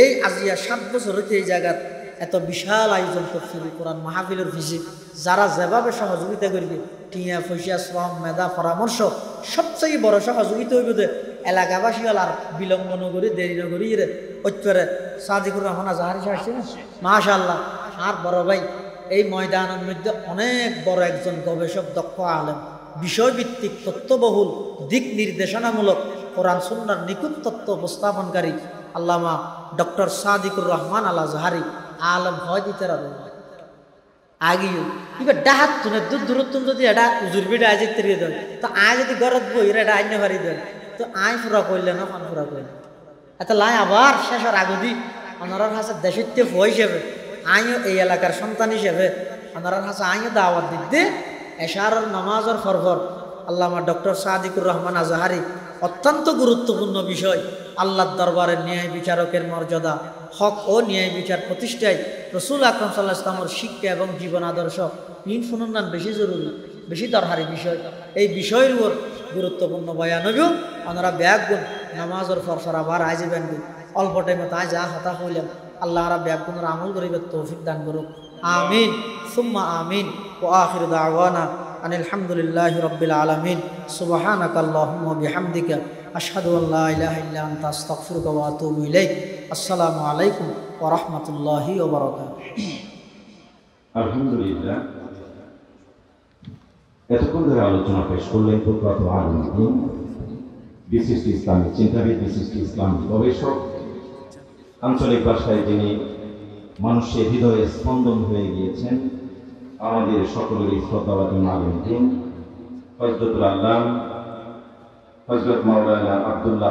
এই আজিয়া 7 বছর হইতে এই জায়গাত এত বিশাল আয়োজন করছে কোরআন মাহফিলের ফিসি যারা যেভাবে সহযোগিতা করবে টিয়া পয়সা শ্রম মেধা পরামর্শ সবচেয়ে বড় সহযোগিতা হইব যে এলাকাবাসী আর বিলম্ব নগরী দেরি নগরী রে ঐশ্বরে সাদিকুর রহমান আজহারি আসছে না মাশাআল্লাহ। আর বড় ভাই এই ময়দানের মধ্যে অনেক বড় একজন গবেষক দক্ষ আলেম বিষয়ভিত্তিক তত্ত্ববহুল দিক নির্দেশনামূলক কোরআন সুন্নাহর নিখুঁত তত্ত্ব উপস্থাপনকারী আল্লামা ডক্টর সাদিকুর রহমান আল আজহারি আলম হয় দিতে রাখবে আগে এবার ডাহাত তুনে দূর দূরত্ব যদি এটা উজুরবিটা আজ তেরিয়ে দেয় তো আয় যদি গরত বই এটা আইনে পারি দেয় তো আয় ফুরা করলে না ফান ফুরা করলে এত লাই আবার শেষের আগদি ওনার কাছে দেশিত্ব ভয় হিসেবে আইও এই এলাকার সন্তান হিসেবে ওনার কাছে আইও দাওয়াত দিতে এশারর নামাজের ফরফর আল্লামা ডক্টর সাদিকুর রহমান আজহারি অত্যন্ত গুরুত্বপূর্ণ বিষয় আল্লাহর দরবারের ন্যায় বিচারকের মর্যাদা হক ও ন্যায় বিচার প্রতিষ্ঠায় রসুল আকরাম সাল্লাল্লাহু আলাইহি ওয়াসাল্লামের শিক্ষা এবং জীবন আদর্শ ইন শুনুন বেশি জরুরি বেশি দরকারি বিষয়। এই বিষয়ের উপর গুরুত্বপূর্ণ বয়ান হইব ওনারা ব্যাগ গুণ নামাজের ফরফর আবার আইজবেন অল্প টাইমে তাই যা হতা হইলাম আল্লাহ রা ব্যাগ গুণের আমল করিবে তৌফিক দান করুক আমিন সুম্মা আমিন ওয়া আখিরু দাওয়ানা আনিল হামদুলিল্লাহি রাব্বিল আলামিন সুবহানাকা আল্লাহুম্মা বিহামদিকা আশহাদু আল লা ইলাহা ইল্লা আনতা আস্তাগফিরুকা ওয়া আতুবু ইলাইক। আসসালামু আলাইকুম ওয়া রাহমাতুল্লাহি ওয়া বারাকাতুহু। আলহামদুলিল্লাহ, এতক্ষণ ধরে আলোচনা পেশ করলেন প্রখ্যাত আলেম দ্বীন, বিশিষ্ট ইসলামিক চিন্তাবিদ, বিশিষ্ট ইসলামিক গবেষক, আঞ্চলিক ভাষায় যিনি মানুষের হৃদয়ে স্পন্দন হয়ে গিয়েছেন, আমাদের সকলেরই শ্রদ্ধাভাজন আলেম দ্বীন হযরতুল আল্লামা হযরত মাওলানা আব্দুল্লাহ